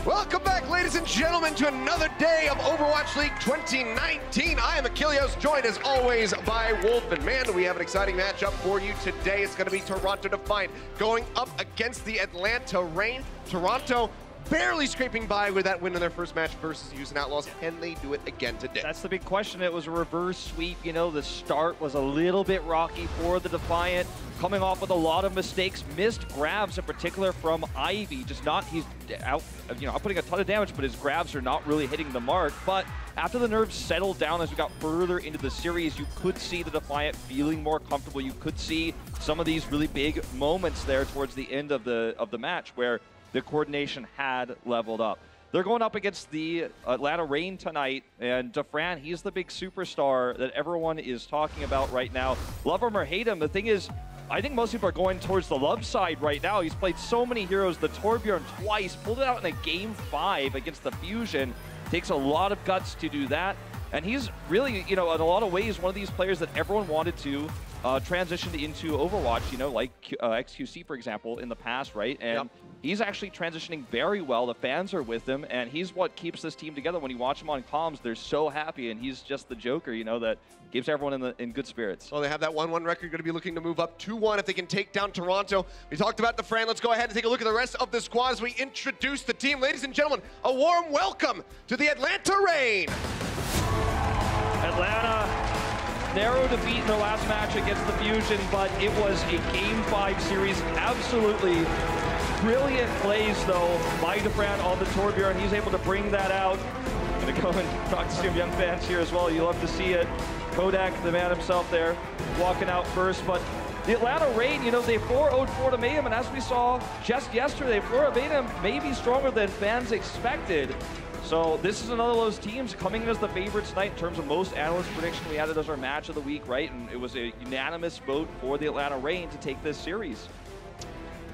Welcome back, ladies and gentlemen, to another day of Overwatch League 2019. I am Achilles, joined as always by Wolf. And man, do we have an exciting matchup for you today. It's going to be Toronto Defiant going up against the Atlanta Reign. Toronto barely scraping by with that win in their first match versus Houston Outlaws. Can they do it again today? That's the big question. It was a reverse sweep. You know, the start was a little bit rocky for the Defiant, coming off with a lot of mistakes, missed grabs in particular from Ivy. Just not, he's out, you know, putting a ton of damage, but his grabs are not really hitting the mark. But after the nerves settled down as we got further into the series, you could see the Defiant feeling more comfortable. You could see some of these really big moments there towards the end of the match where the coordination had leveled up. They're going up against the Atlanta Reign tonight, and Defiant, he's the big superstar that everyone is talking about right now. Love him or hate him, the thing is, I think most people are going towards the love side right now. He's played so many heroes, the Torbjorn twice, pulled it out in a Game 5 against the Fusion. Takes a lot of guts to do that, and he's really, you know, in a lot of ways, one of these players that everyone wanted to transition into Overwatch, you know, like XQC, for example, in the past, right? And he's actually transitioning very well. The fans are with him, and he's what keeps this team together. When you watch him on comms, they're so happy, and he's just the Joker, you know, that keeps everyone in good spirits. Well, they have that 1-1 record, going to be looking to move up 2-1 if they can take down Toronto. We talked about Defiant. Let's go ahead and take a look at the rest of the squad as we introduce the team. Ladies and gentlemen, a warm welcome to the Atlanta Reign. Atlanta, narrow defeat in their last match against the Fusion, but it was a Game 5 series. Absolutely brilliant plays, though, by Defiant on the Torbjorn. He's able to bring that out. I'm going to go and talk to some young fans here as well. You love to see it. Kodak, the man himself there, walking out first. But the Atlanta Reign, you know, they 4-0'd Florida Mayhem, and as we saw just yesterday, Florida Mayhem may be stronger than fans expected. So this is another of those teams coming in as the favorite tonight in terms of most analyst prediction. We had it as our match of the week, right? And it was a unanimous vote for the Atlanta Reign to take this series.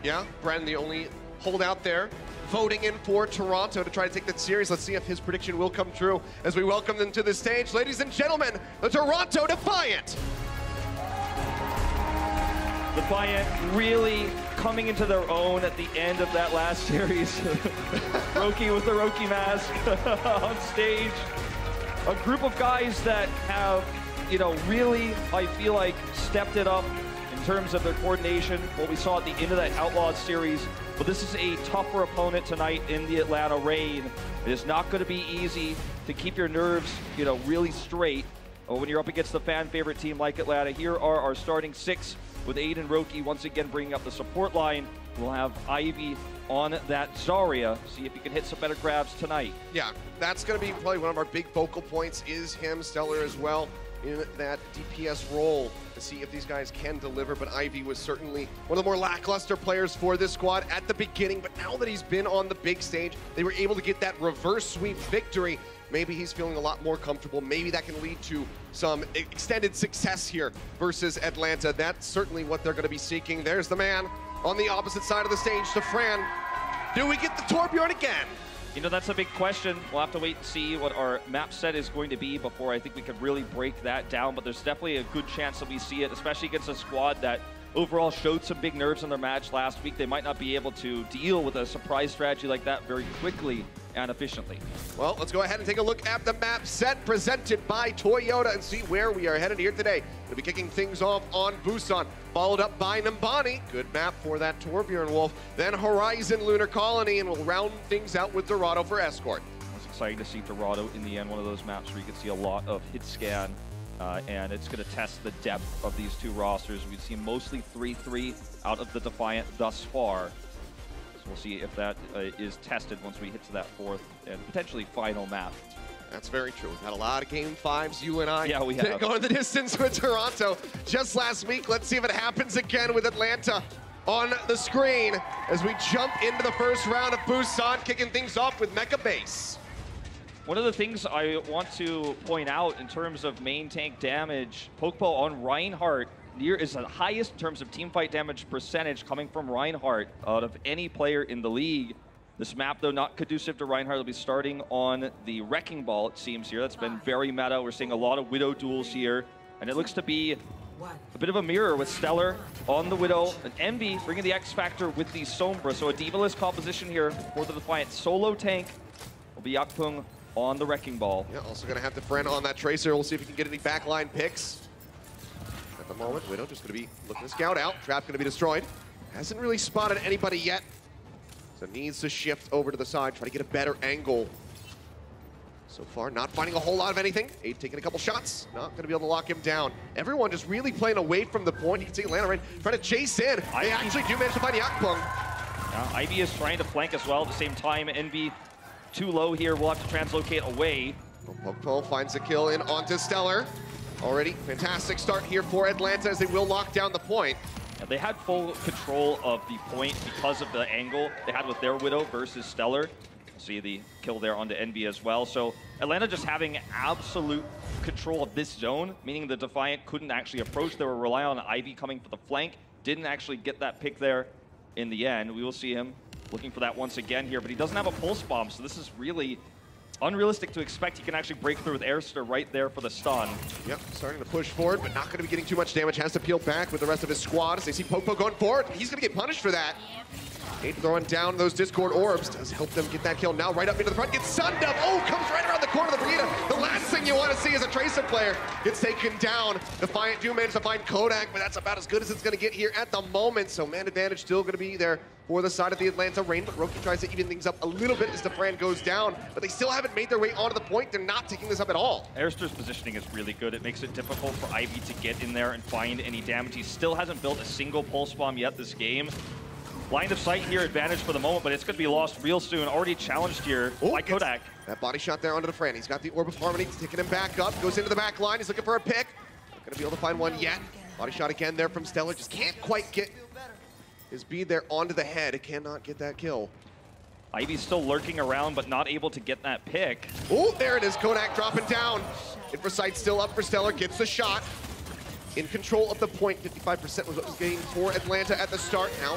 Yeah, Bren, the only holdout there, voting in for Toronto to try to take that series. Let's see if his prediction will come true as we welcome them to the stage. Ladies and gentlemen, the Toronto Defiant. Defiant really coming into their own at the end of that last series. Roki with the Roki mask on stage. A group of guys that have, you know, really, I feel like, stepped it up in terms of their coordination, what we saw at the end of that Outlaws series. But this is a tougher opponent tonight in the Atlanta Reign. It is not going to be easy to keep your nerves, you know, really straight when you're up against the fan favorite team like Atlanta. Here are our starting 6 with Aiden Roki once again bringing up the support line. We'll have Ivy on that Zarya. See if he can hit some better grabs tonight. Yeah, that's going to be probably one of our big focal points, is him, Stellar as well, in that DPS role, to see if these guys can deliver. But Ivy was certainly one of the more lackluster players for this squad at the beginning, but now that he's been on the big stage, they were able to get that reverse sweep victory. Maybe he's feeling a lot more comfortable. Maybe that can lead to some extended success here versus Atlanta. That's certainly what they're going to be seeking. There's the man on the opposite side of the stage, Defiant. Do we get the Torbjorn again? You know, that's a big question. We'll have to wait and see what our map set is going to be before I think we could really break that down. But there's definitely a good chance that we see it, especially against a squad that overall showed some big nerves in their match last week. They might not be able to deal with a surprise strategy like that very quickly and efficiently. Well, let's go ahead and take a look at the map set presented by Toyota and see where we are headed here today. We'll be kicking things off on Busan, followed up by Nambani. Good map for that Torbjorn Wolf. Then Horizon Lunar Colony, and we'll round things out with Dorado for Escort. It's exciting to see Dorado in the end, one of those maps where you can see a lot of hit scan. And it's going to test the depth of these two rosters. We've seen mostly 3-3 out of the Defiant thus far. So we'll see if that is tested once we hit to that 4th and potentially final map. That's very true. We've had a lot of Game 5s, you and I. Yeah, we have. Going the distance with Toronto just last week. Let's see if it happens again with Atlanta on the screen as we jump into the first round of Busan, kicking things off with Mecha Base. One of the things I want to point out in terms of main tank damage, Pokeball on Reinhardt is the highest in terms of teamfight damage percentage coming from Reinhardt out of any player in the league. This map, though, not conducive to Reinhardt. Will be starting on the Wrecking Ball, it seems here. That's been very meta. We're seeing a lot of Widow duels here, and it looks to be a bit of a mirror with Stellar on the Widow, and Envy bringing the X Factor with the Sombra. So a D.Va-less composition here for the Defiant. Solo tank will be Yakpung on the Wrecking Ball. Yeah, also gonna have Defiant on that Tracer. We'll see if he can get any backline picks. At the moment, Widow just gonna be looking to scout out. Trap gonna be destroyed. Hasn't really spotted anybody yet. So needs to shift over to the side, try to get a better angle. So far, not finding a whole lot of anything. Aid taking a couple shots, not gonna be able to lock him down. Everyone just really playing away from the point. You can see Atlanta right, trying to chase in. They actually do manage to find Yakpung. Ivy is trying to flank as well at the same time. Envy too low here, we'll have to translocate away. Popo finds a kill in onto Stellar. Already fantastic start here for Atlanta as they will lock down the point. Yeah, they had full control of the point because of the angle they had with their Widow versus Stellar. See the kill there onto Envy as well. So Atlanta just having absolute control of this zone, meaning the Defiant couldn't actually approach. They were relying on Ivy coming for the flank. Didn't actually get that pick there in the end. We will see him looking for that once again here, but he doesn't have a pulse bomb, so this is really unrealistic to expect he can actually break through with Airster right there for the stun. Yep, starting to push forward, but not going to be getting too much damage. Has to peel back with the rest of his squad as they see Popo going forward. He's going to get punished for that. Aid throwing down those Discord orbs does help them get that kill. Now right up into the front, gets sunned up. Oh, comes right around the corner of the Brita. The last thing you want to see is a Tracer player gets taken down. Defiant do manage to find Kodak, but that's about as good as it's going to get here at the moment. So man advantage still going to be there for the side of the Atlanta Reign, but Roki tries to even things up a little bit as Defiant goes down, but they still haven't made their way onto the point. They're not taking this up at all. Airster's positioning is really good. It makes it difficult for Ivy to get in there and find any damage. He still hasn't built a single pulse bomb yet this game. Line of sight here, advantage for the moment, but it's going to be lost real soon. Already challenged here by Kodak. That body shot there onto the Fran. He's got the Orb of Harmony, taking him back up, goes into the back line. He's looking for a pick. Not going to be able to find one yet. Body shot again there from Stellar. Just can't quite get his bead there onto the head. Cannot get that kill. Ivy's still lurking around, but not able to get that pick. Oh, there it is. Kodak dropping down. Infra sight still up for Stellar. Gets the shot. In control of the point. 55% was what was gained for Atlanta at the start. Now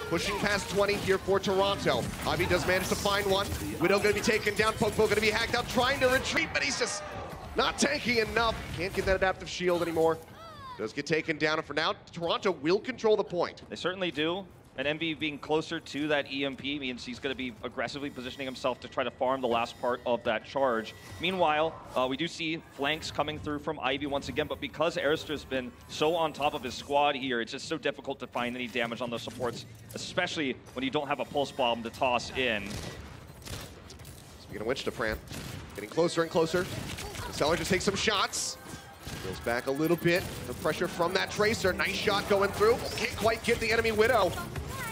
pushing past 20 here for Toronto. Ivy does manage to find one. Widow going to be taken down. Popo going to be hacked out, trying to retreat, but he's just not tanky enough. Can't get that adaptive shield anymore. Does get taken down, and for now, Toronto will control the point. They certainly do. And Envy being closer to that EMP means he's going to be aggressively positioning himself to try to farm the last part of that charge. Meanwhile, we do see flanks coming through from Ivy once again, but because Airster's been so on top of his squad here, it's just so difficult to find any damage on those supports, especially when you don't have a pulse bomb to toss in. Speaking of which, Fran getting closer and closer. Stellar just takes some shots. Goes back a little bit. The pressure from that Tracer. Nice shot going through. Can't quite get the enemy Widow.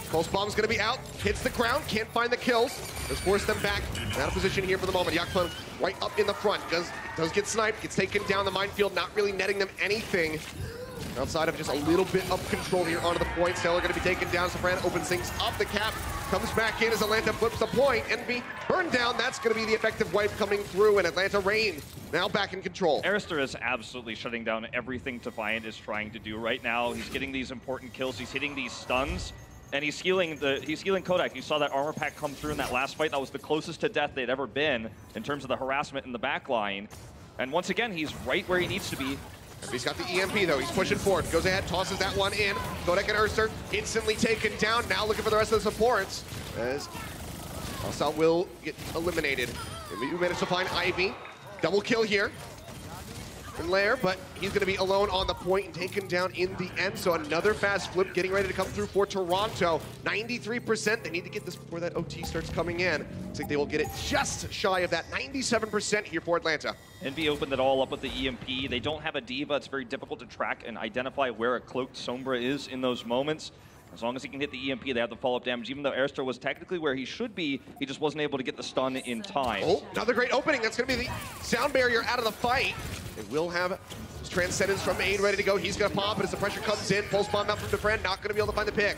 Pulse bomb's going to be out. Hits the ground. Can't find the kills. Does force them back. Out of position here for the moment. Yakpung right up in the front. Does get sniped. Gets taken down the minefield. Not really netting them anything. Outside of just a little bit of control here onto the point. Stellar going to be taken down. Safran opens things up. The cap comes back in as Atlanta flips the point. Envy burned down. That's going to be the effective wipe coming through, and Atlanta Reign now back in control. Airster is absolutely shutting down everything Defiant is trying to do right now. He's getting these important kills. He's hitting these stuns, and he's healing Kodak. You saw that armor pack come through in that last fight. That was the closest to death they'd ever been in terms of the harassment in the back line. And once again, he's right where he needs to be. He's got the EMP though, he's pushing forward, goes ahead, tosses that one in. Kodak and Airster instantly taken down, now looking for the rest of the supports. As Asal will get eliminated. We managed to find Ivy, double kill here from Lair, but he's gonna be alone on the point and taken down in the end. So another fast flip getting ready to come through for Toronto. 93%, they need to get this before that OT starts coming in. Looks like they will get it just shy of that 97% here for Atlanta. Envy opened it all up with the EMP. They don't have a D.Va. It's very difficult to track and identify where a cloaked Sombra is in those moments. As long as he can hit the EMP, they have the follow-up damage. Even though Airster was technically where he should be, he just wasn't able to get the stun in time. Oh, another great opening. That's going to be the sound barrier out of the fight. It will have his Transcendence from Aid ready to go. He's going to pop, but as the pressure comes in, pulse bomb out from Defran, not going to be able to find the pick.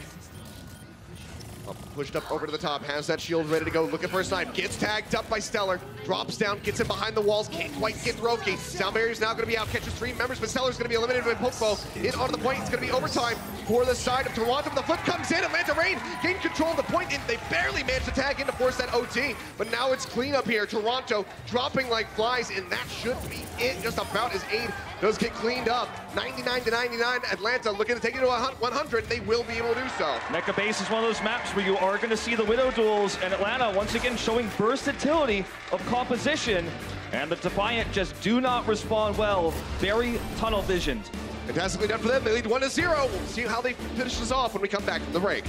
pushed up over to the top, has that shield ready to go, looking for a snipe, gets tagged up by Stellar, drops down, gets it behind the walls, can't quite get Roki. Sound Barrier's now going to be out, catches 3 members, but Stellar's going to be eliminated with Pokeball. In onto the point, it's going to be overtime for the side of Toronto. The flip comes in, Atlanta Reign gain control of the point, and they barely managed to tag in to force that OT, but now it's clean up here. Toronto dropping like flies, and that should be it just about as Aid does get cleaned up. 99-99, Atlanta looking to take it to 100, they will be able to do so. Mecha Base is one of those maps where you are going to see the Widow duels, and Atlanta once again showing versatility of composition, and the Defiant just do not respond well. Very tunnel visioned. Fantastically done for them. They lead 1-0. We'll see how they finish this off when we come back from the break.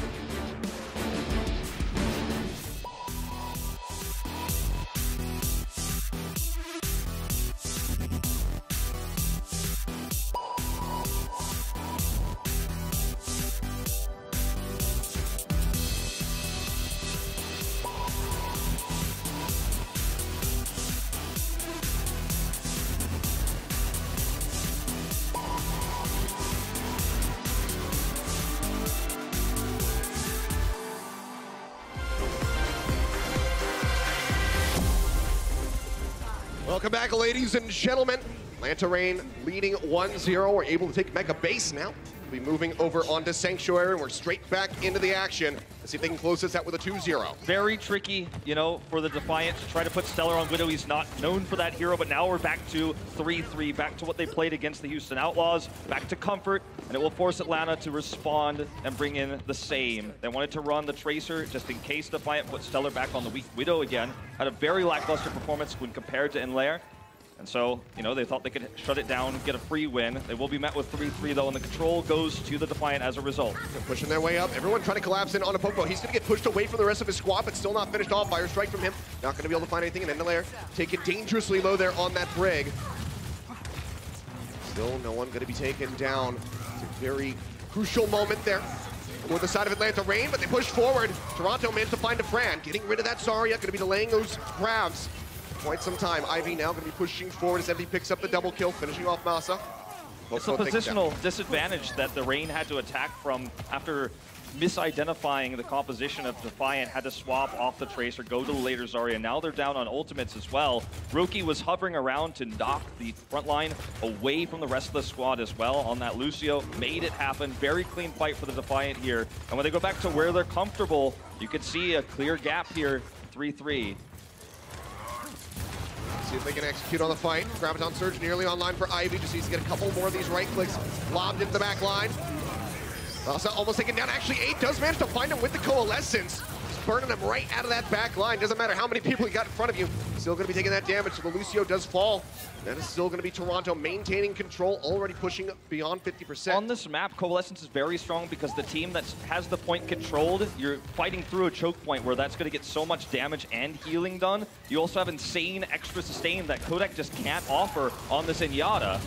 Welcome back, ladies and gentlemen. Atlanta Reign leading 1-0. We're able to take Mecha Base now. We'll be moving over onto Sanctuary, and we're straight back into the action. Let's see if they can close this out with a 2-0. Very tricky, you know, for the Defiant to try to put Stellar on Widow. He's not known for that hero, but now we're back to 3-3, back to what they played against the Houston Outlaws, back to comfort, and it will force Atlanta to respond and bring in the same. They wanted to run the Tracer just in case Defiant put Stellar back on the weak Widow again. Had a very lackluster performance when compared to Inlair. And so, you know, they thought they could shut it down, get a free win. They will be met with 3-3 though, and the control goes to the Defiant as a result. They're pushing their way up. Everyone trying to collapse in on a Pokeball. He's going to get pushed away from the rest of his squad, but still not finished off. Fire strike from him. Not going to be able to find anything. And Endelair take it dangerously low there on that Brig. Still no one going to be taken down. It's a very crucial moment there for the side of Atlanta Reign, but they push forward. Toronto managed to find a Fran. Getting rid of that Zarya, going to be delaying those grabs quite some time. Ivy now going to be pushing forward as MV picks up the double kill, finishing off Masa. It's a positional disadvantage that the Reign had to attack from after misidentifying the composition of Defiant, had to swap off the Tracer, go to the later Zarya. Now they're down on ultimates as well. Rookie was hovering around to knock the front line away from the rest of the squad as well on that Lucio. Made it happen. Very clean fight for the Defiant here. And when they go back to where they're comfortable, you could see a clear gap here, 3-3. See if they can execute on the fight. Graviton Surge nearly online for Ivy. Just needs to get a couple more of these right clicks lobbed into the back line. Also almost taken down. Actually, 8 does manage to find him with the Coalescence. Just burning him right out of that back line. Doesn't matter how many people you got in front of you. Still going to be taking that damage, so the Lucio does fall. That is still going to be Toronto maintaining control, already pushing beyond 50%. On this map, Coalescence is very strong because the team that has the point controlled, you're fighting through a choke point where that's going to get so much damage and healing done. You also have insane extra sustain that Kodak just can't offer on this Zenyatta.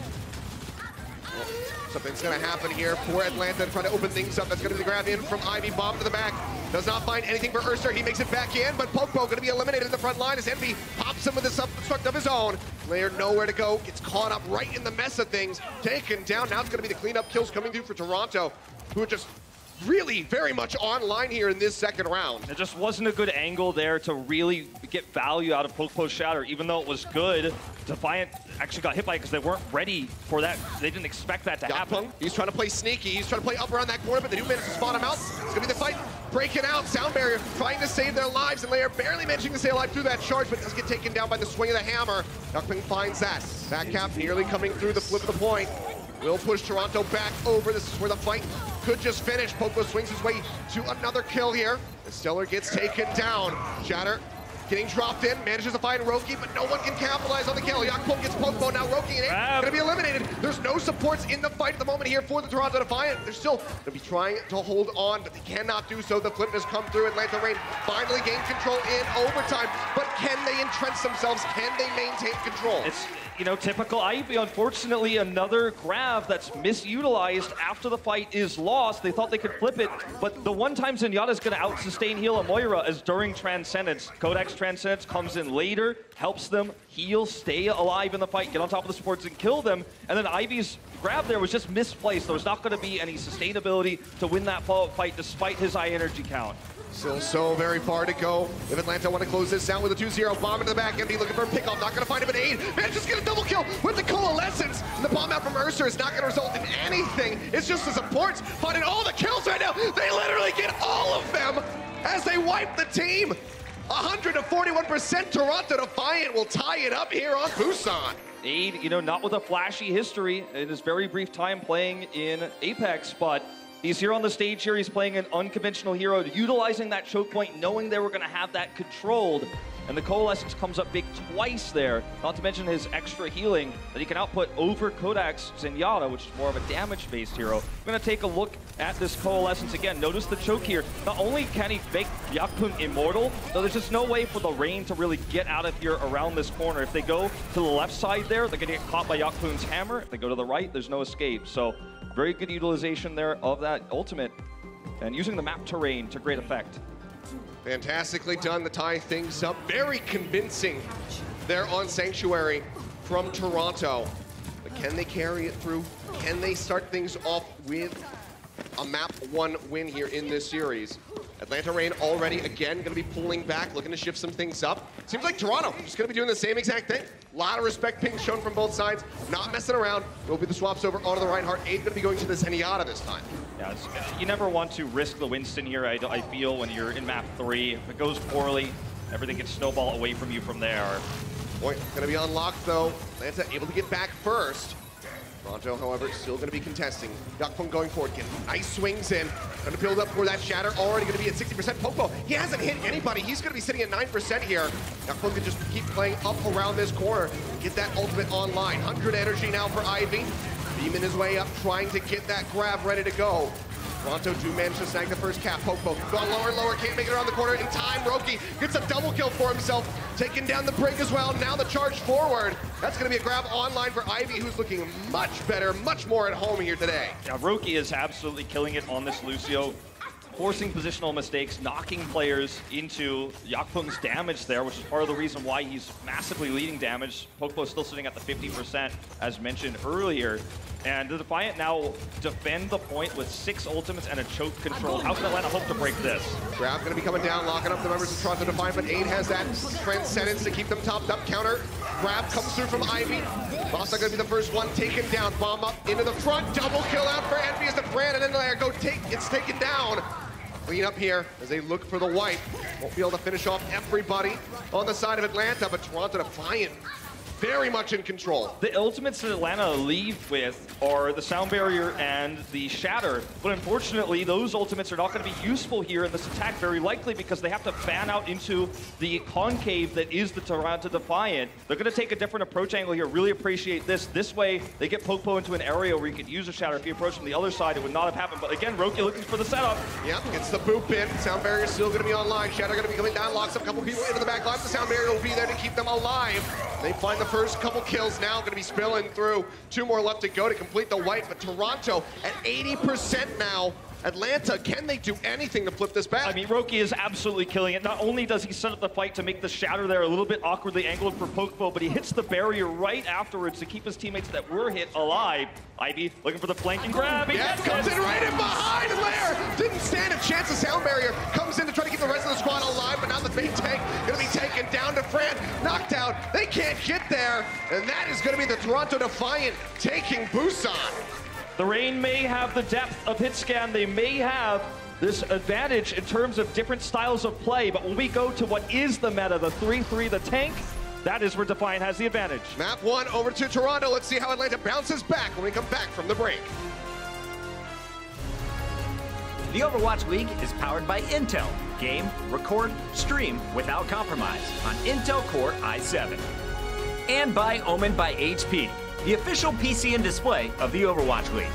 Something's going to happen here for Atlanta to try to open things up. That's going to be the grab in from Ivy. Bomb to the back. Does not find anything for Ursa. He makes it back in, but Popo going to be eliminated in the front line as Envy pops him with a self-destruct of his own. Player nowhere to go. Gets caught up right in the mess of things. Taken down. Now it's going to be the cleanup kills coming through for Toronto, who are just really very much online here in this second round. There just wasn't a good angle there to really get value out of Popo's Shatter, even though it was good. Defiant actually got hit by it because they weren't ready for that. They didn't expect that to happen. He's trying to play sneaky. He's trying to play up around that corner, but they do manage to spot him out. It's going to be the fight breaking out. Sound Barrier trying to save their lives, and Lair barely managing to stay alive through that charge, but does get taken down by the swing of the hammer. Duckping finds that. Back cap nearly coming through the flip of the point. Will push Toronto back over. This is where the fight could just finish. Popo swings his way to another kill here. The Stellar gets taken down. Shatter getting dropped in, manages to find Roki, but no one can capitalize on the kill. Yakpo gets Popo, now Roki and it going to be eliminated. There's no supports in the fight at the moment here for the Toronto Defiant. They're still going to be trying to hold on, but they cannot do so. The flip has come through. Atlanta Reign finally gain control in overtime, but can they entrench themselves? Can they maintain control? It's, you know, typical Ivy. Unfortunately, another grab that's misutilized after the fight is lost. They thought they could flip it, but the one time Zenyatta is going to out-sustain heal a Moira is during Transcendence. Kodak's Transcendence comes in later, helps them heal, stay alive in the fight, get on top of the supports and kill them, and then Ivy's grab there was just misplaced. There was not going to be any sustainability to win that follow-up fight despite his high energy count. Still so very far to go. If Atlanta want to close this out with a 2-0 bomb into the back, MD looking for a pickoff, not going to find him at 8. Man, just get a double kill with the Coalescence. And the bomb out from Mercer is not going to result in anything. It's just the supports finding all the kills right now. They literally get all of them as they wipe the team. 141%. Toronto Defiant will tie it up here on Busan. Aid, you know, not with a flashy history in his very brief time playing in Apex, but he's here on the stage here. He's playing an unconventional hero, utilizing that choke point, knowing they were going to have that controlled. And the Coalescence comes up big twice there, not to mention his extra healing that he can output over Kodak's Zenyatta, which is more of a damage-based hero. We're going to take a look at this Coalescence again. Notice the choke here. Not only can he make Yakpung immortal, though there's just no way for the Rain to really get out of here around this corner. If they go to the left side there, they're going to get caught by Yakpung's hammer. If they go to the right, there's no escape. So very good utilization there of that ultimate and using the map terrain to great effect. Fantastically done to tie things up. Very convincing there on Sanctuary from Toronto. But can they carry it through? Can they start things off with a map 1 win here in this series? Atlanta Rain already, again, going to be pulling back, looking to shift some things up. Seems like Toronto just going to be doing the same exact thing. A lot of respect being shown from both sides. Not messing around. It will be the swaps over onto the Reinhardt. 8 going to be going to the Zenyatta this time. Yeah, you never want to risk the Winston here, I feel, when you're in map 3. If it goes poorly, everything gets snowball away from you from there. Point going to be unlocked, though. Atlanta able to get back first. Toronto, however, still going to be contesting. Yakpung going forward, getting nice swings in. Going to build up for that shatter. Already going to be at 60%. Popo, he hasn't hit anybody. He's going to be sitting at 9% here. Yakpung can just keep playing up around this corner. Get that ultimate online. 100 energy now for Ivy. Beaming his way up, trying to get that grab ready to go. Toronto do manage to snag the first cap. Popo gone lower, can't make it around the corner in time. Roki gets a double kill for himself, taking down the break as well. Now the charge forward. That's going to be a grab online for Ivy, who's looking much better, much more at home here today. Yeah, Roki is absolutely killing it on this Lucio, forcing positional mistakes, knocking players into Yakpung's damage there, which is part of the reason why he's massively leading damage. Popo is still sitting at the 50%, as mentioned earlier. And the Defiant now defend the point with 6 ultimates and a choke control. How can Atlanta hope to break this? Grab going to be coming down, locking up the members of Toronto Defiant, but 8 has that transcendence to keep them topped up. Counter grab comes through from Ivy. Bossa going to be the first one taken down. Bomb up into the front, double kill out for Envious to Fran, and then there it's taken down. Clean up here as they look for the wipe. Won't be able to finish off everybody on the side of Atlanta, but Toronto Defiant very much in control. The ultimates that Atlanta leave with are the Sound Barrier and the Shatter, but unfortunately those ultimates are not going to be useful here in this attack, very likely because they have to fan out into the concave that is the Toronto Defiant. They're going to take a different approach angle here, really appreciate this. This way they get Popo into an area where you could use a Shatter. If you approach from the other side, it would not have happened, but again, Roki looking for the setup. Yep, gets the boop in. Sound Barrier still going to be online. Shatter going to be coming down, locks up a couple people into the back line. The Sound Barrier will be there to keep them alive. They find the first couple kills now, going to be spilling through. 2 more left to go to complete the wipe, but Toronto at 80% now. Atlanta, can they do anything to flip this back? I mean, Roki is absolutely killing it. Not only does he set up the fight to make the Shatter there a little bit awkwardly angled for Popo, but he hits the barrier right afterwards to keep his teammates that were hit alive. Ivy looking for the flanking grab. Yeah, comes in right in behind Lair. Didn't stand a chance. The Sound Barrier comes in to try to keep the rest of the squad alive, but now the big tank going to be taken down to Fran. Knocked out. They can't get there, and that is going to be the Toronto Defiant taking Busan. The Rain may have the depth of hit scan. They may have this advantage in terms of different styles of play, but when we go to what is the meta, the 3-3, the tank, that is where Defiant has the advantage. Map 1 over to Toronto. Let's see how Atlanta bounces back when we come back from the break. The Overwatch League is powered by Intel. Game, record, stream without compromise on Intel Core i7. And by Omen by HP, the official PC and display of the Overwatch League.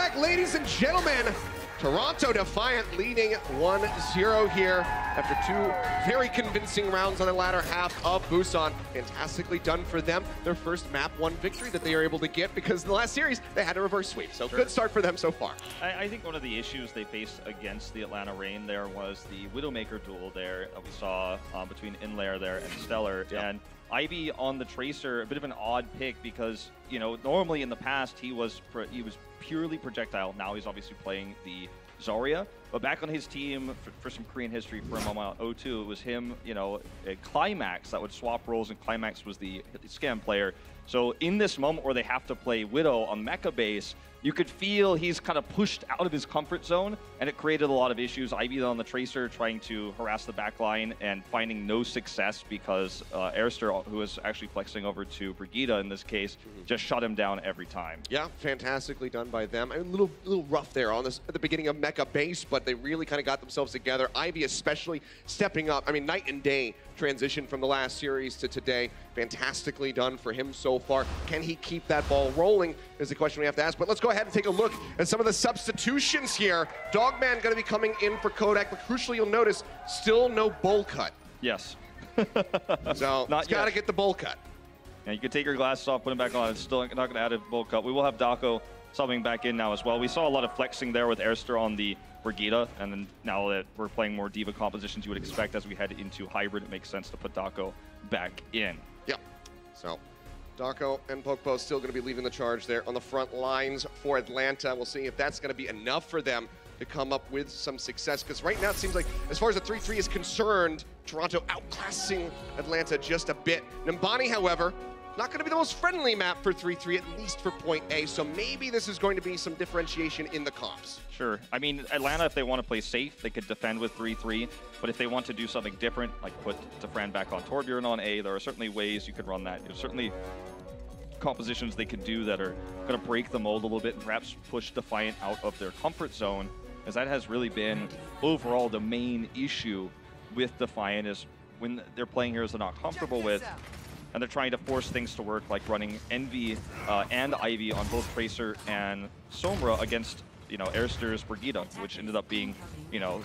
back, ladies and gentlemen. Toronto Defiant leading 1-0 here after 2 very convincing rounds on the latter half of Busan. Fantastically done for them. Their first map 1 victory that they are able to get because in the last series they had a reverse sweep. So good start for them so far. I think one of the issues they faced against the Atlanta Reign there was the Widowmaker duel there that we saw between Inlair there and Stellar. Yep. And Ivy on the Tracer, a bit of an odd pick because, you know, normally in the past he was purely projectile. Now he's obviously playing the Zarya. But back on his team, for some Korean history for a moment, O2, it was him, you know, Climax that would swap roles, and Climax was the scam player. So in this moment where they have to play Widow on mecha base, you could feel he's kind of pushed out of his comfort zone, and it created a lot of issues. Ivy on the Tracer trying to harass the back line and finding no success because Airster, who was actually flexing over to Brigitte in this case, just shut him down every time. Yeah, fantastically done by them. I mean, a little rough there on this at the beginning of mecha base, but they really kind of got themselves together. Ivy especially stepping up. I mean, night and day transition from the last series to today. Fantastically done for him so far. Can he keep that ball rolling is the question we have to ask. But let's go ahead and take a look at some of the substitutions here. Dogman going to be coming in for Kodak, but crucially you'll notice still no bowl cut. Yes. So he's got to get the bowl cut. Yeah, you could take your glasses off, put them back on. It's still not going to add a bowl cut. We will have Dako subbing back in now as well. We saw a lot of flexing there with Airster on the Brigitte, and then now that we're playing more Diva compositions, you would expect as we head into hybrid, it makes sense to put Dako back in. Yep. So Dako and Pokpo still going to be leading the charge there on the front lines for Atlanta. We'll see if that's going to be enough for them to come up with some success, because right now it seems like, as far as the 3-3 is concerned, Toronto outclassing Atlanta just a bit. Nimbani, however, not going to be the most friendly map for 3-3, at least for point A, so maybe this is going to be some differentiation in the comps. Sure. I mean, Atlanta, if they want to play safe, they could defend with 3-3, but if they want to do something different, like put Defran back on Torbjorn on A, there are certainly ways you could run that. There's certainly compositions they could do that are going to break the mold a little bit and perhaps push Defiant out of their comfort zone, as that has really been overall the main issue with Defiant, is when they're playing heroes they're not comfortable with, and they're trying to force things to work, like running Envy and Ivy on both Tracer and Sombra against, you know, Airster's Brigitte, which ended up being, you know,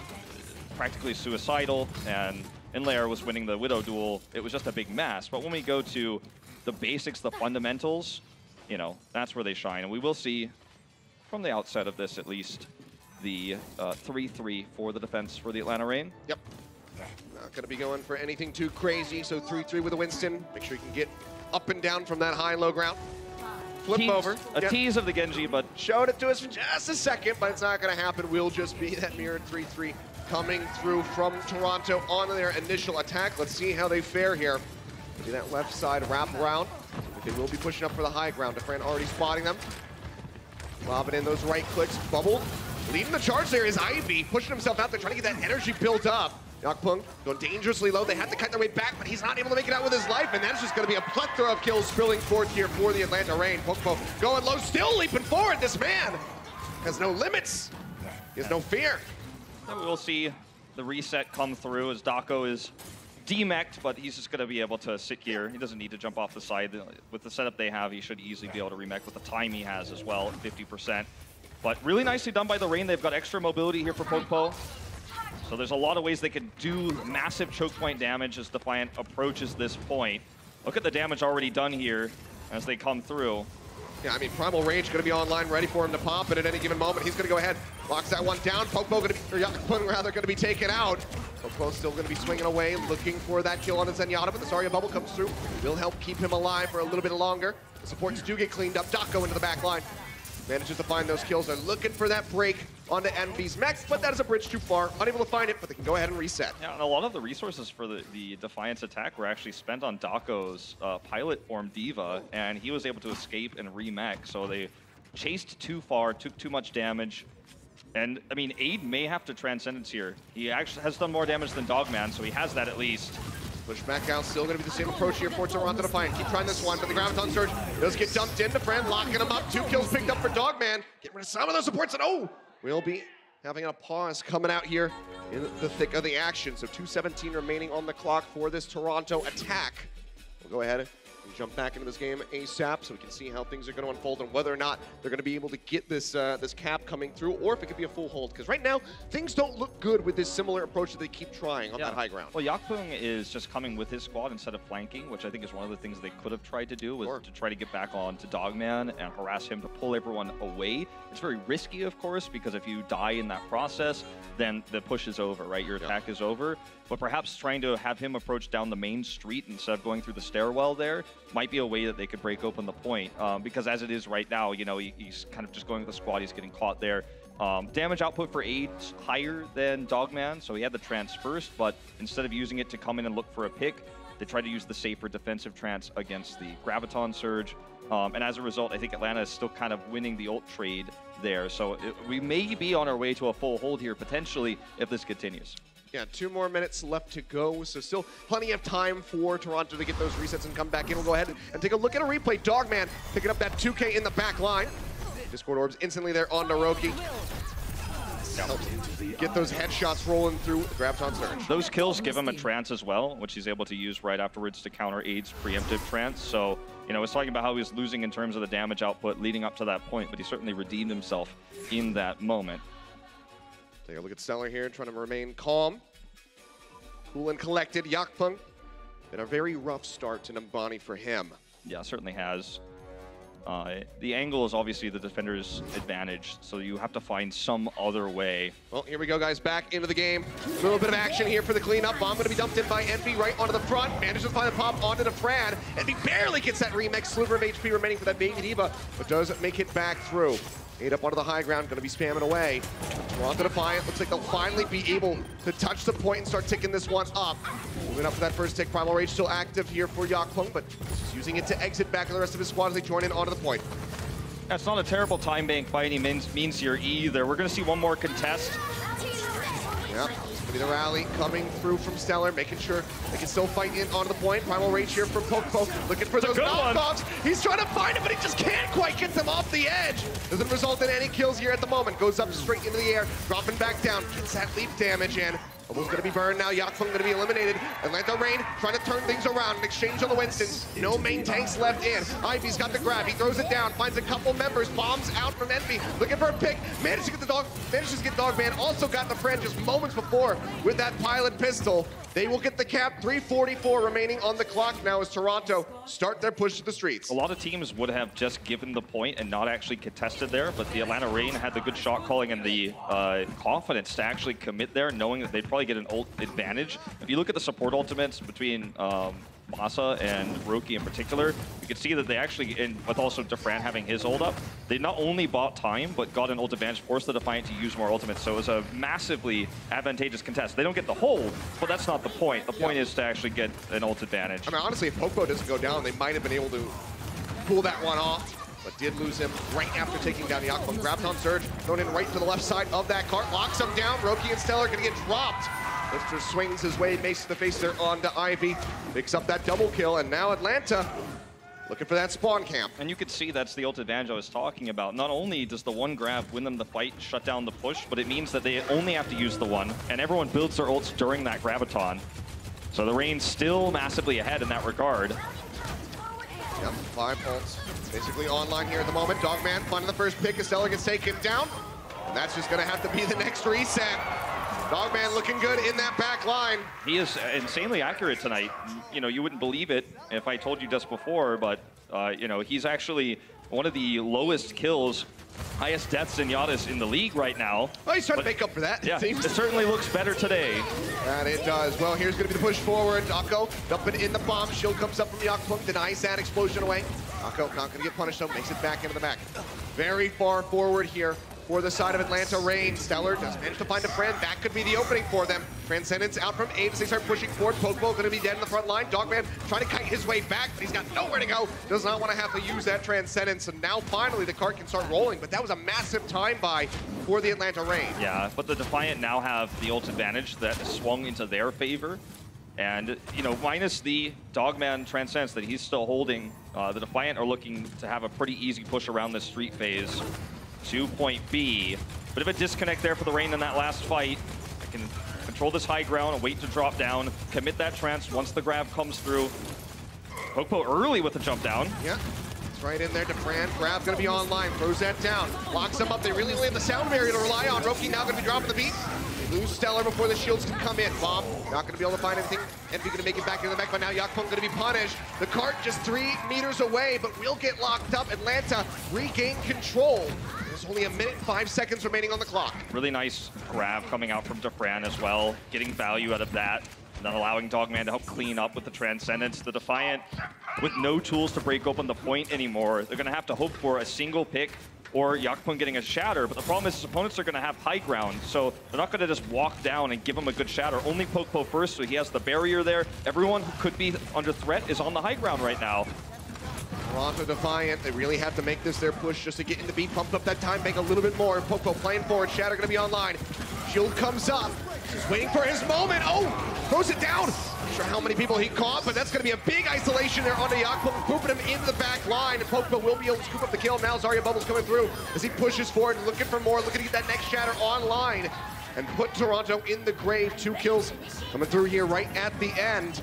practically suicidal, and Inlair was winning the Widow duel. It was just a big mess. But when we go to the basics, the fundamentals, you know, that's where they shine. And we will see, from the outset of this at least, the 3-3 for the defense for the Atlanta Reign. Yep. Not going to be going for anything too crazy, so 3-3 with a Winston. Make sure you can get up and down from that high and low ground. Flip over. A tease of the Genji, but showed it to us for just a second, but it's not going to happen. Will just be that mirrored 3-3 coming through from Toronto on their initial attack. Let's see how they fare here. See that left side wrap around. They will be pushing up for the high ground. Defran already spotting them. Lobbing in those right clicks. Bubbled. Leading the charge there is Ivy, pushing himself out there, trying to get that energy built up. Yakpung going dangerously low. They have to cut their way back, but he's not able to make it out with his life, and that's just going to be a plethora of kills spilling forth here for the Atlanta Reign. Pokpo going low, still leaping forward. This man has no limits. He has no fear. And we'll see the reset come through as Dako is demeched, but he's just going to be able to sit here. He doesn't need to jump off the side. With the setup they have, he should easily be able to remech with the time he has as well, at 50%. But really nicely done by the Reign. They've got extra mobility here for Pokpo. So there's a lot of ways they could do massive choke point damage as Defiant approaches this point. Look at the damage already done here as they come through. Yeah, I mean, Primal Rage going to be online, ready for him to pop, and at any given moment, he's going to go ahead, locks that one down. Pokpo going to be, or Yakpung rather, going to be taken out. Pokpo still going to be swinging away, looking for that kill on the Zenyatta, but the Zarya bubble comes through. Will help keep him alive for a little bit longer. The supports do get cleaned up. Dako into the back line. Manages to find those kills. They're looking for that break onto Envy's mech, but that is a bridge too far. Unable to find it, but they can go ahead and reset. Yeah, and a lot of the resources for the Defiance attack were actually spent on Dako's pilot form Diva, and he was able to escape and remech. So they chased too far, took too much damage. And, I mean, Aid may have to Transcendence here. He actually has done more damage than Dogman, so he has that at least. Push back out, still going to be the same approach here for Toronto Defiant. Keep trying this one, but the Graviton Surge does get dumped into Friend, locking him up. 2 kills picked up for Dogman. Get rid of some of those supports, and oh! We'll be having a pause coming out here in the thick of the action. So 2:17 remaining on the clock for this Toronto attack. We'll go ahead We'll jump back into this game ASAP so we can see how things are going to unfold and whether or not they're going to be able to get this this cap coming through, or if it could be a full hold. Because right now, things don't look good with this similar approach that they keep trying on that high ground. Well, Yakpung is just coming with his squad instead of flanking, which I think is one of the things they could have tried to do, was to try to get back on to Dogman and harass him to pull everyone away. It's very risky, of course, because if you die in that process, then the push is over, right? Your attack is over. But perhaps trying to have him approach down the main street instead of going through the stairwell there might be a way that they could break open the point. Because as it is right now, you know, he's kind of just going with the squad. He's getting caught there. Damage output for Aid's higher than Dogman, so he had the trance first, but instead of using it to come in and look for a pick, they tried to use the safer defensive trance against the Graviton Surge. And as a result, I think Atlanta is still kind of winning the ult trade there. So we may be on our way to a full hold here, potentially, if this continues. Yeah, 2 more minutes left to go, so still plenty of time for Toronto to get those resets and come back in. We'll go ahead and take a look at a replay. Dogman picking up that 2K in the back line. Discord orbs instantly there on Naroki. Get those headshots rolling through the Graviton Surge. Those kills give him a trance as well, which he's able to use right afterwards to counter Aid's preemptive trance. So, you know, I was talking about how he was losing in terms of the damage output leading up to that point, but he certainly redeemed himself in that moment. Take a look at Stellar here, trying to remain calm. Cool and collected. Yakpung, been a very rough start to Numbani for him. Yeah, certainly has. The angle is obviously the defender's advantage, so you have to find some other way. Well, here we go, guys, back into the game. A little bit of action here for the cleanup. Bomb going to be dumped in by Envy right onto the front. Manages to find a pop onto the Fran. Envy barely gets that remix. Sliver of HP remaining for that Baby Diva, but does make it back through. 8 up onto the high ground, going to be spamming away. Toronto Defiant, looks like they'll finally be able to touch the point and start ticking this one up. Moving up for that first tick. Primal Rage still active here for Yakpung, but just using it to exit back to the rest of his squad as they join in onto the point. That's not a terrible time bank by any means here either. We're going to see one more contest. Yep, it's going to be the rally coming through from Stellar, making sure they can still fight in onto the point. Primal Rage here from Poke, looking for those knockoffs. He's trying to find it, but he just can't quite get them off the edge. Doesn't result in any kills here at the moment. Goes up straight into the air, dropping back down, gets that leap damage in. Almost going to be burned now. Yakpung going to be eliminated. Atlanta Rain trying to turn things around. An exchange on the Winstons. No main tanks left in. Ivy's got the grab. He throws it down. Finds a couple members. Bombs out from Envy. Looking for a pick. Manages to get the dog. Manages to get Dogman. Also got the friend just moments before with that pilot pistol. They will get the cap. 3:44 remaining on the clock now as Toronto start their push to the streets. A lot of teams would have just given the point and not actually contested there, but the Atlanta Rain had the good shot calling and the confidence to actually commit there, knowing that they'd probably get an ult advantage. If you look at the support ultimates between Masa and Roki in particular, you can see that they actually, with also Defran having his ult up, they not only bought time, but got an ult advantage, forced the Defiant to use more ultimates. So it was a massively advantageous contest. They don't get the hold, but that's not the point. The point is to actually get an ult advantage. I mean, honestly, if Popo doesn't go down, they might have been able to pull that one off, but did lose him right after taking down Yakpung. Graviton Surge thrown in right to the left side of that cart, locks him down. Roki and Stellar going to get dropped. Lister swings his way, mace to the face there onto Ivy, picks up that double kill, and now Atlanta looking for that spawn camp. And you could see that's the ult advantage I was talking about. Not only does the one grab win them the fight, shut down the push, but it means that they only have to use the one, and everyone builds their ults during that Graviton. So the Rain's still massively ahead in that regard. Yep, 5 ults basically online here at the moment. Dogman finding the first pick as Stellar gets taken down, and that's just going to have to be the next reset. Dogman looking good in that back line. He is insanely accurate tonight. You know, you wouldn't believe it if I told you just before, but, you know, he's actually one of the lowest kills, highest deaths in Yadis in the league right now. Oh, he's trying to make up for that. Yeah, it certainly looks better today. And it does. Well, here's going to be the push forward. Akko dumping in the bomb. Shield comes up from Yakpung, denies that explosion away. Akko not going to get punished, though. Makes it back into the back. Very far forward here for the side of Atlanta Rain. Stellar does manage to find a friend. That could be the opening for them. Transcendence out from Aid as they start pushing forward. Pokeball going to be dead in the front line. Dogman trying to kite his way back, but he's got nowhere to go. Does not want to have to use that Transcendence. And now finally the cart can start rolling. But that was a massive time buy for the Atlanta Rain. Yeah, but the Defiant now have the ult advantage that swung into their favor. And, you know, minus the Dogman Transcendence that he's still holding, the Defiant are looking to have a pretty easy push around this street phase to point B. Bit of a disconnect there for the Rain in that last fight. I can control this high ground and wait to drop down, commit that trance once the grab comes through. Popo early with the jump down. Yeah. Right in there, Defiant. Grab gonna be online, throws that down, locks them up. They really only have the sound barrier to rely on. Roki now gonna be dropping the beat. They lose Stellar before the shields can come in. Bomb not gonna be able to find anything. Envy gonna make it back into the back, but now Yakpong gonna be punished. The cart just 3 meters away, but will get locked up. Atlanta regain control. There's only 1 minute and 5 seconds remaining on the clock. Really nice grab coming out from Defiant as well, getting value out of that. Not allowing Dogman to help clean up with the Transcendence. The Defiant, with no tools to break open the point anymore, they're going to have to hope for a single pick or Yakpung getting a shatter. But the problem is his opponents are going to have high ground, so they're not going to just walk down and give him a good shatter. Only Popo first, so he has the barrier there. Everyone who could be under threat is on the high ground right now. Toronto Defiant, they really have to make this their push just to get in the beat, pumped up that time, make a little bit more. Popo playing forward, Shatter going to be online. Shield comes up, he's waiting for his moment. Oh, throws it down. Not sure how many people he caught, but that's going to be a big isolation there onto Yakpong, pooping him into the back line, and Popo will be able to scoop up the kill. Now Zarya Bubbles coming through as he pushes forward, looking for more, looking to get that next Shatter online and put Toronto in the grave. 2 kills coming through here right at the end.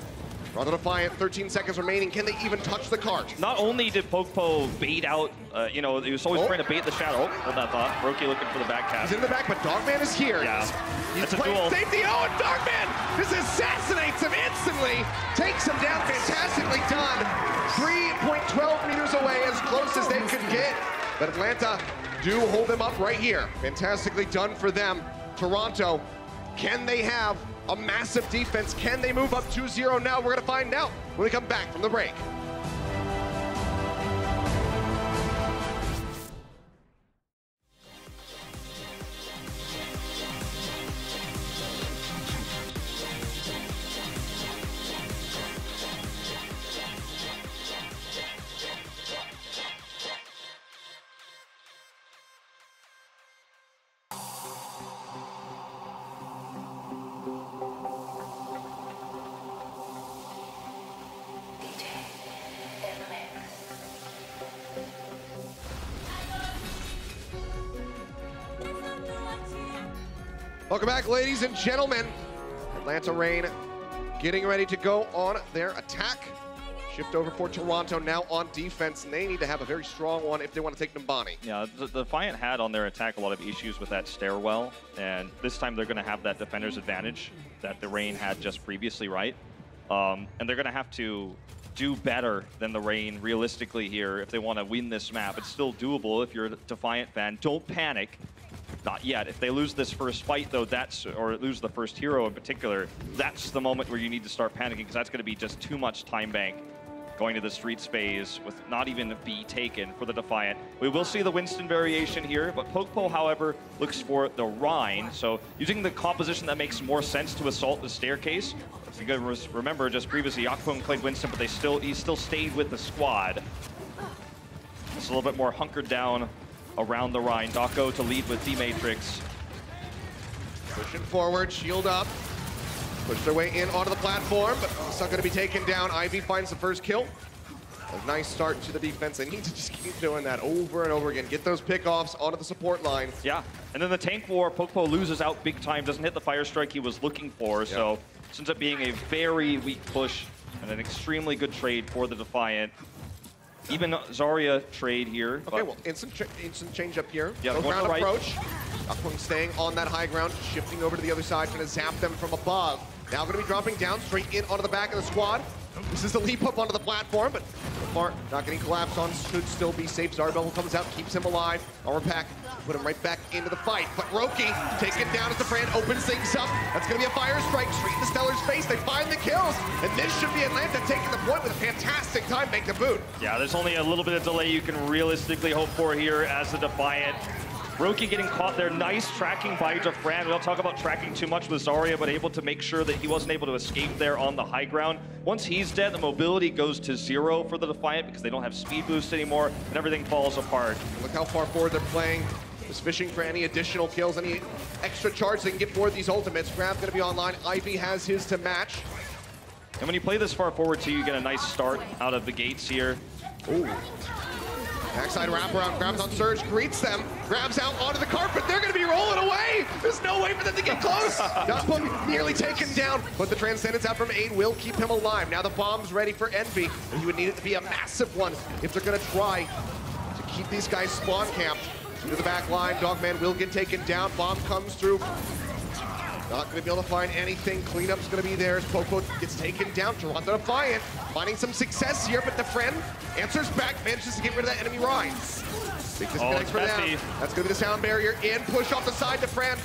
Toronto Defiant, 13 seconds remaining. Can they even touch the cart? Not only did Popo bait out, he was always trying to bait the shadow. Hold that thought. Roki looking for the back cast. He's in the back, but Dogman is here. Yeah, he's that's a playing duel. safety. Oh, and Dogman just assassinates him instantly. Takes him down. Fantastically done. 3.12 meters away, as close as they could get. But Atlanta do hold him up right here. Fantastically done for them. Toronto, can they have a massive defense? Can they move up 2-0 now? We're going to find out when we come back from the break. Welcome back, ladies and gentlemen. Atlanta Reign getting ready to go on their attack. Shift over for Toronto now on defense, and they need to have a very strong one if they want to take Numbani. Yeah, the Defiant had on their attack a lot of issues with that stairwell, and this time they're going to have that defender's advantage that the Reign had just previously, right? And they're going to have to do better than the Reign realistically here if they want to win this map. It's still doable if you're a Defiant fan. Don't panic. Not yet. If they lose this first fight, though, or lose the first hero in particular, that's the moment where you need to start panicking, because that's going to be just too much time bank going to the streets phase with not even a B taken for the Defiant. We will see the Winston variation here, but Popo, however, looks for the Rhine. So using the composition that makes more sense to assault the staircase. Because remember, just previously, Yakpong played Winston, but he still stayed with the squad. It's a little bit more hunkered down around the Rhine. Dako to lead with D-Matrix. Pushing forward, shield up. Push their way in onto the platform, but it's not going to be taken down. Ivy finds the first kill. A nice start to the defense. They need to just keep doing that over and over again. Get those pickoffs onto the support line. Yeah, and then the tank war, Popo loses out big time, doesn't hit the fire strike he was looking for, so this ends up being a very weak push and an extremely good trade for the Defiant. Even Zarya trade here. Okay, well, instant change up here. Yeah, no ground right. approach. Yakpong staying on that high ground, shifting over to the other side, trying to zap them from above. Now going to be dropping down straight in onto the back of the squad. This is the leap up onto the platform, but so far not getting collapsed on, should still be safe. Zarbel comes out, keeps him alive. Armor pack, put him right back into the fight. But Roki taken down as the brand opens things up. That's going to be a fire strike straight in the Stellar's face. They find the kills, and this should be Atlanta taking the point with a fantastic time bank to boot. Yeah, there's only a little bit of delay you can realistically hope for here as the Defiant. Roki getting caught there. Nice tracking by Defiant. We don't talk about tracking too much with Zarya, but able to make sure that he wasn't able to escape there on the high ground. Once he's dead, the mobility goes to 0 for the Defiant because they don't have speed boost anymore, and everything falls apart. Look how far forward they're playing. Just fishing for any additional kills, any extra charge they can get for these ultimates. Grab's going to be online. Ivy has his to match. And when you play this far forward, too, you get a nice start out of the gates here. Ooh. Backside wraparound, grabs on Surge, greets them, grabs out onto the carpet. They're going to be rolling away. There's no wait for them to get close. Yakpung nearly taken down, but the Transcendence out from 8 will keep him alive. Now the bomb's ready for Envy, and he would need it to be a massive one if they're gonna try to keep these guys spawn camped. To the back line, Dogman will get taken down. Bomb comes through. Not gonna be able to find anything. Cleanup's gonna be there as Popo gets taken down. Toronto Defiant finding some success here, but the friend answers back, manages to get rid of that enemy ride. Big disconnect for them. That's gonna be the sound barrier in. Push off the side. The friend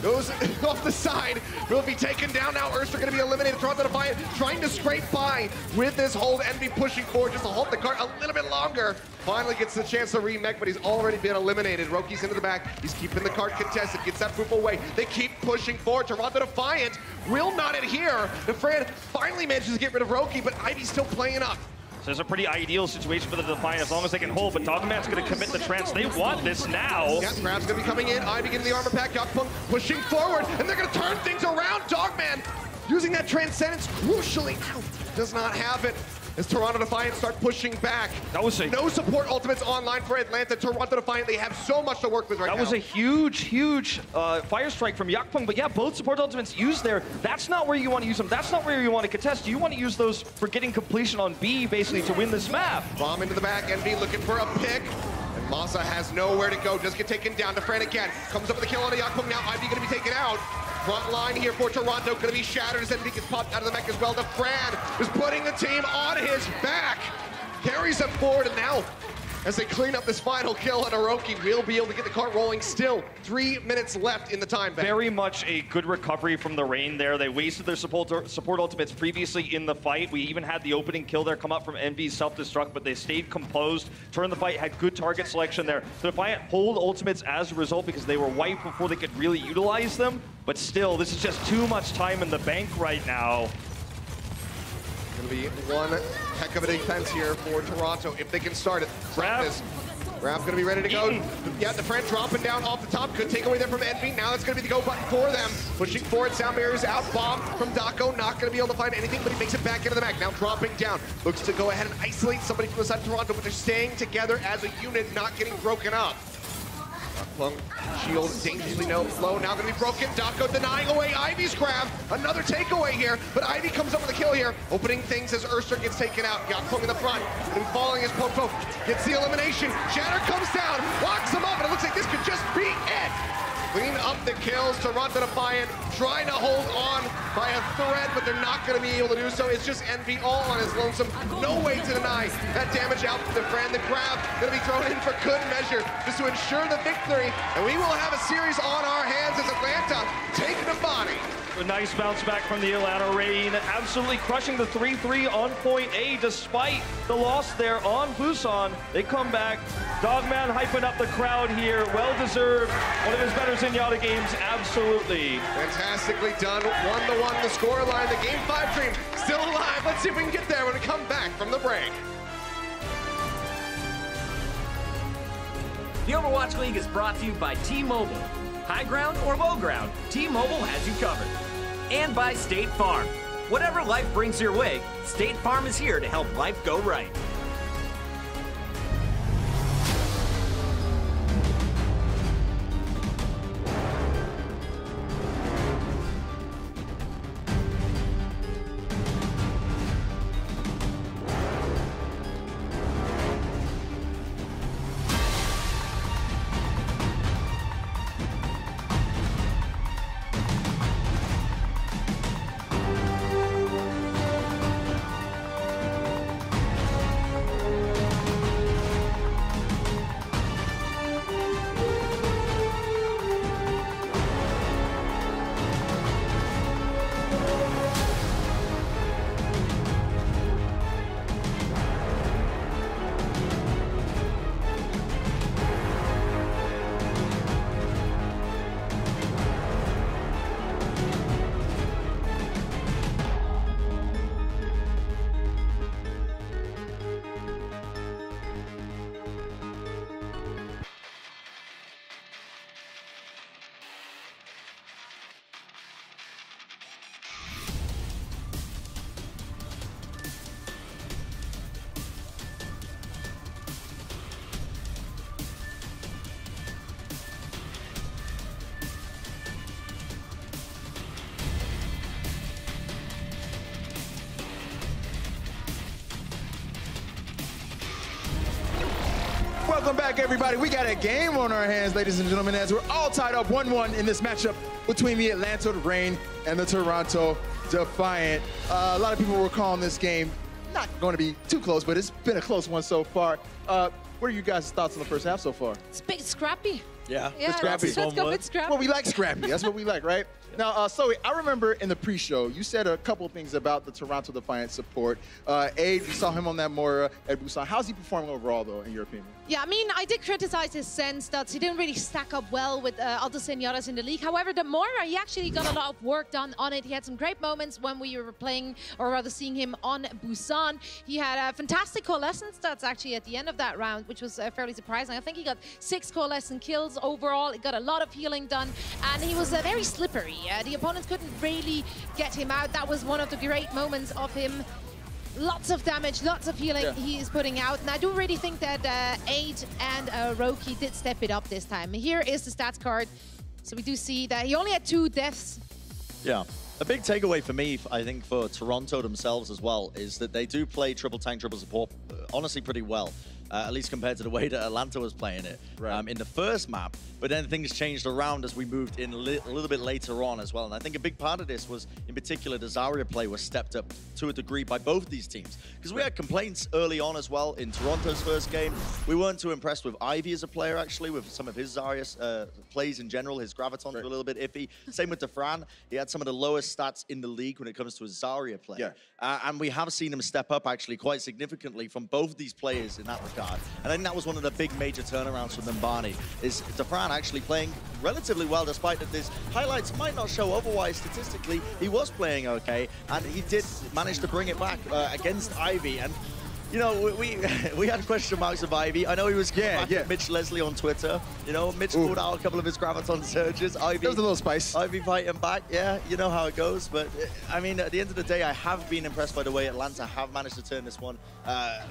goes off the side. Will be taken down now. Urster gonna be eliminated. Toronto Defiant trying to scrape by with this hold. Envy pushing forward just to hold the cart a little bit longer. Finally gets the chance to remake, but he's already been eliminated. Roki's into the back. He's keeping the cart contested. Gets that poop away. They keep pushing forward. Toronto Defiant will not adhere. The friend finally manages to get rid of Roki, but Ivy's still playing up. So it's a pretty ideal situation for the Defiant as long as they can hold, but Dogman's going to commit the trance. They want this now. Yeah, Grab's going to be coming in. Ivy getting the armor pack. Yakpung pushing forward, and they're going to turn things around. Dogman using that Transcendence crucially now does not have it. As Toronto Defiant start pushing back. That was no support ultimates online for Atlanta. Toronto Defiant, they have so much to work with right now. That was a huge fire strike from Yakpung, but yeah, both support ultimates used there. That's not where you want to use them. That's not where you want to contest. You want to use those for getting completion on B, basically, to win this map. Bomb into the back, Envy looking for a pick. And Masa has nowhere to go. Does get taken down. Defran again. Comes up with a kill on a Yakpung. Now Ivy going to be taken out. Front line here for Toronto, going to be shattered as Envy gets popped out of the mech as well. Defran is putting the team on his back. Carries them forward, and now, as they clean up this final kill on Aroki, we'll be able to get the cart rolling still. 3 minutes left in the time bank. Very much a good recovery from the rain there. They wasted their support ultimates previously in the fight. We even had the opening kill there come up from Envy's self-destruct, but they stayed composed, turned the fight, had good target selection there. The Defiant pulled ultimates as a result because they were wiped before they could really utilize them. But still, this is just too much time in the bank right now. Gonna be one heck of a defense here for Toronto if they can start it. Grab's gonna be ready to go. Yeah, the friend dropping down off the top. Good takeaway there from Envy. Now that's gonna be the go button for them. Pushing forward, sound barriers out. Bomb from Daco. Not gonna be able to find anything, but he makes it back into the back. Now dropping down. Looks to go ahead and isolate somebody from the side of Toronto, but they're staying together as a unit, not getting broken up. Shield dangerously low. Now going to be broken. Daco denying away Ivy's grab. Another takeaway here, but Ivy comes up with a kill here. Opening things as Urster gets taken out. Yakpung in the front. Going to be falling as Popo gets the elimination. Shatter comes down, locks him up, and it looks like this could just be it. Clean up the kills. Toronto Defiant trying to hold on by a thread, but they're not going to be able to do so. It's just Envy all on his lonesome. No way to deny that damage out to the friend. The grab going to be thrown in for good measure just to ensure the victory. And we will have a series on our hands as Atlanta take the body. A nice bounce back from the Atlanta Reign, absolutely crushing the 3-3 on point A despite the loss there on Busan. They come back. Dogman hyping up the crowd here. Well-deserved. One of his better Zenyatta games, absolutely. Fantastically done. 1-1 the scoreline. The Game 5 dream still alive. Let's see if we can get there when we come back from the break. The Overwatch League is brought to you by T-Mobile. High ground or low ground, T-Mobile has you covered. And by State Farm. Whatever life brings your way, State Farm is here to help life go right. Welcome back, everybody. We got a game on our hands, ladies and gentlemen, as we're all tied up 1-1 in this matchup between the Atlanta Reign and the Toronto Defiant. A lot of people were calling this game not going to be too close, but it's been a close one so far. What are you guys' thoughts on the first half so far? It's a bit scrappy. Yeah, scrappy. Let's go with scrappy. Well, we like scrappy. That's what we like, right? Now, Zoe, I remember in the pre-show, you said a couple of things about the Toronto Defiant support. Aid, we saw him on that Moira at Busan. How's he performing overall, though, in your opinion? Yeah, I mean, I did criticize his Zen stats. He didn't really stack up well with other Señoras in the league. However, the Moira, he actually got a lot of work done on it. He had some great moments when we were playing, or rather seeing him on Busan. He had fantastic coalescence stats, actually, at the end of that round, which was fairly surprising. I think he got 6 coalescent kills overall. He got a lot of healing done, and he was very slippery. The opponents couldn't really get him out. That was one of the great moments of him. Lots of damage, lots of healing he is putting out. And I do really think that Aid and Roki did step it up this time. Here is the stats card. So we do see that he only had 2 deaths. Yeah. A big takeaway for me, I think, for Toronto themselves as well, is that they do play triple tank, triple support, honestly, pretty well. At least compared to the way that Atlanta was playing it in the first map. But then things changed around as we moved in a little bit later on as well. And I think a big part of this was, in particular, the Zarya play was stepped up to a degree by both these teams. Because we had complaints early on as well in Toronto's first game. We weren't too impressed with Ivy as a player, actually, with some of his Zarya plays in general. His gravitons were a little bit iffy. Same with Defiant. He had some of the lowest stats in the league when it comes to his Zarya play. And we have seen him step up, actually, quite significantly from both of these players in that regard. And I think that was one of the big major turnarounds from Numbani, is Defiant actually playing relatively well, despite that his highlights might not show otherwise statistically. He was playing okay, and he did manage to bring it back against Ivy. And you know, we had question marks of Ivy. I know he was Mitch Leslie on Twitter. You know, Mitch called out a couple of his graviton surges. Ivy, there was a little spice. Ivy fighting back. Yeah, you know how it goes. But I mean, at the end of the day, I have been impressed by the way Atlanta have managed to turn this one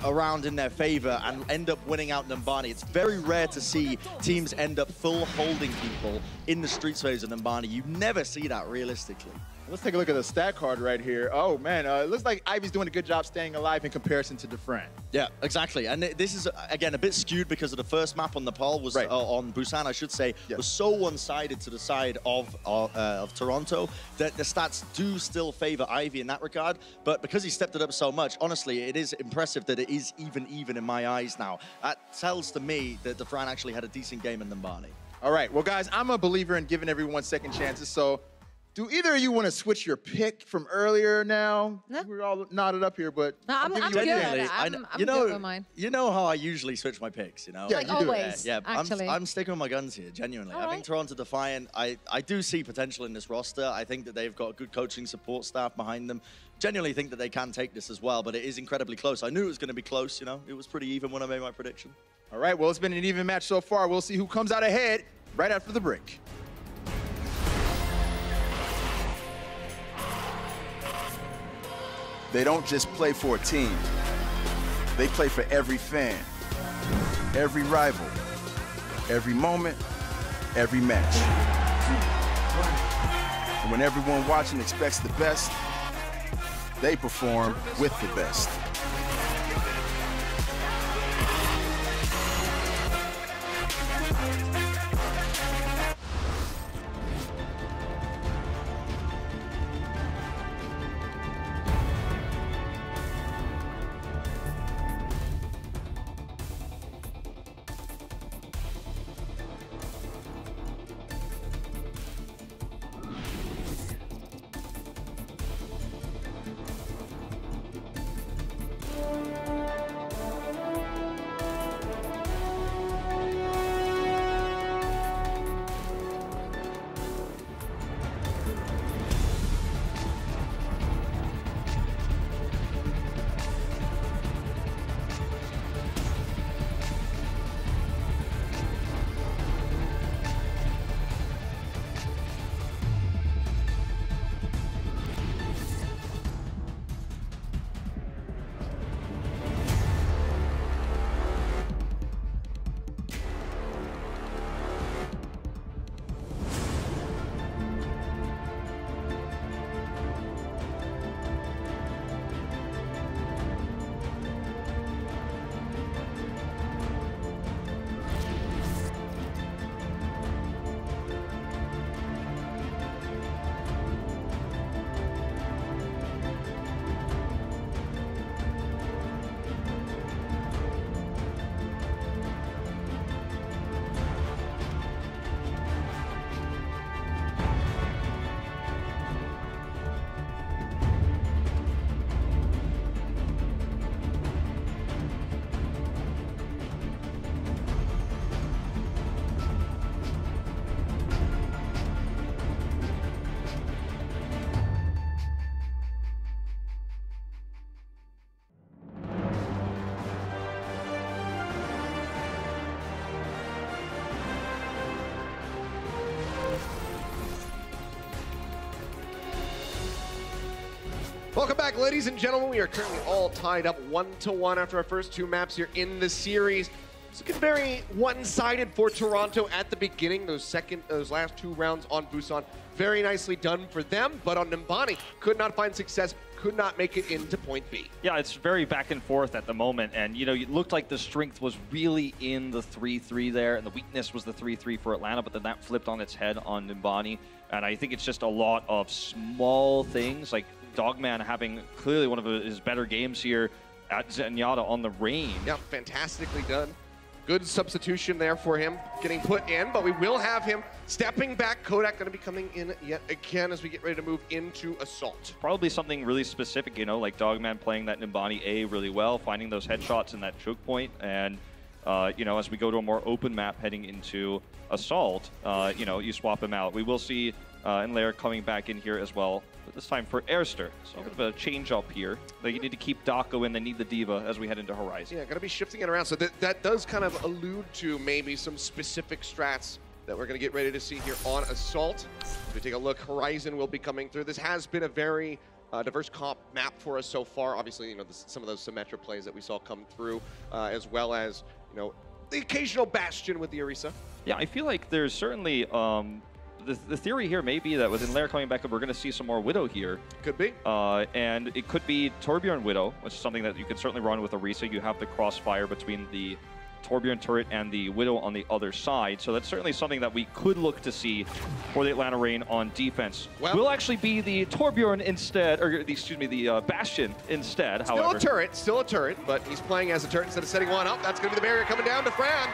around in their favor and end up winning out Numbani. It's very rare to see teams end up full holding people in the streets phase of Numbani. You never see that realistically. Let's take a look at the stat card right here. Oh, man, it looks like Ivy's doing a good job staying alive in comparison to Defiant. Yeah, exactly. And this is, again, a bit skewed because of the first map on Nepal was, on Busan, I should say, was so one-sided to the side of Toronto that the stats do still favor Ivy in that regard. But because he stepped it up so much, honestly, it is impressive that it is even in my eyes now. That tells to me that Defiant actually had a decent game in Numbani. All right, well, guys, I'm a believer in giving everyone second chances, so do either of you want to switch your pick from earlier now? No. We're all knotted up here, but no, I'm good. I'm good with mine. You know how I usually switch my picks, you know? Yeah, like always, yeah, actually. I'm sticking with my guns here, genuinely. I think Toronto Defiant, I do see potential in this roster. I think that they've got good coaching support staff behind them. Genuinely think that they can take this as well, but it is incredibly close. I knew it was going to be close, you know? It was pretty even when I made my prediction. All right, well, it's been an even match so far. We'll see who comes out ahead right after the break. They don't just play for a team. They play for every fan, every rival, every moment, every match. And when everyone watching expects the best, they perform with the best. Welcome back, ladies and gentlemen. We are currently all tied up 1-1 after our first 2 maps here in the series. It's looking very one-sided for Toronto at the beginning. Those last 2 rounds on Busan, very nicely done for them. But on Nimbani, could not find success, could not make it into point B. Yeah, it's very back and forth at the moment. And, you know, it looked like the strength was really in the 3-3 there, and the weakness was the 3-3 for Atlanta, but then that flipped on its head on Nimbani. And I think it's just a lot of small things, like Dogman having clearly one of his better games here at Zenyatta on the range. Yeah, fantastically done. Good substitution there for him getting put in, but we will have him stepping back. Kodak going to be coming in yet again as we get ready to move into Assault. Probably something really specific, you know, like Dogman playing that Nimbani A really well, finding those headshots in that choke point, and you know, as we go to a more open map heading into Assault, you know, you swap him out. We will see Enlair coming back in here as well, but this time for Airster. So a bit of a change up here. They need to keep Dako in, they need the Diva as we head into Horizon. Yeah, going to be shifting it around. So that does kind of allude to maybe some specific strats that we're going to get ready to see here on Assault. If we take a look, Horizon will be coming through. This has been a very diverse comp map for us so far. Obviously, you know, some of those Symmetra plays that we saw come through, as well as, you know, the occasional Bastion with the Orisa. Yeah, I feel like there's certainly the theory here may be that with Enlair coming back up, we're going to see some more Widow here. Could be. And it could be Torbjorn Widow, which is something that you can certainly run with Orisa. You have the crossfire between the Torbjorn turret and the Widow on the other side. So that's certainly something that we could look to see for the Atlanta Reign on defense. Well, will actually be the Torbjorn instead, or excuse me, the Bastion instead, however. Still a turret, but he's playing as a turret instead of setting one up. That's going to be the barrier coming down to Fran.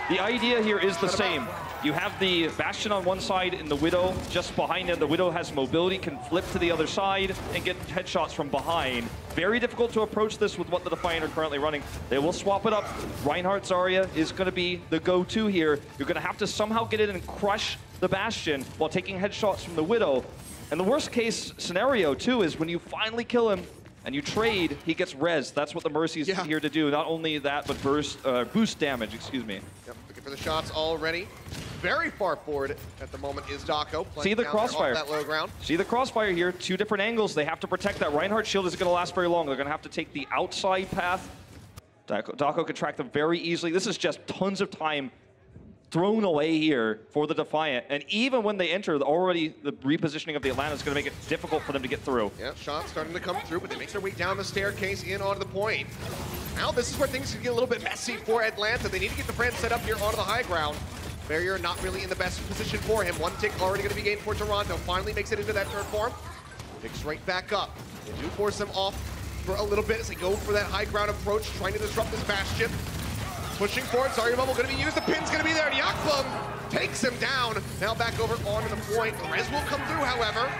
The idea here is the same. You have the Bastion on one side and the Widow just behind it. The Widow has mobility, can flip to the other side and get headshots from behind. Very difficult to approach this with what the Defiant are currently running. They will swap it up. Reinhardt Zarya is going to be the go-to here. You're going to have to somehow get in and crush the Bastion while taking headshots from the Widow. And the worst case scenario, too, is when you finally kill him and you trade, he gets res. That's what the Mercy is here to do. Not only that, but boost damage, excuse me. Yep, looking for the shots already. Very far forward at the moment is Dako. See the crossfire. That low ground. See the crossfire here. 2 different angles. They have to protect that. Reinhardt shield isn't going to last very long. They're going to have to take the outside path. Dako can track them very easily. This is just tons of time thrown away here for the Defiant. And even when they enter, already the repositioning of the Atlanta is going to make it difficult for them to get through. Yeah, shots starting to come through, but they make their way down the staircase in onto the point. Now this is where things can get a little bit messy for Atlanta. They need to get the Fran set up here onto the high ground. Barrier not really in the best position for him. 1 tick already going to be gained for Toronto. Finally makes it into that turret form. Picks right back up. They do force him off for a little bit as they go for that high ground approach, trying to disrupt this Bastion. Pushing forward, Zarya bubble going to be used. The pin's going to be there, and Yakbum takes him down. Now back over onto the point. The res will come through, however.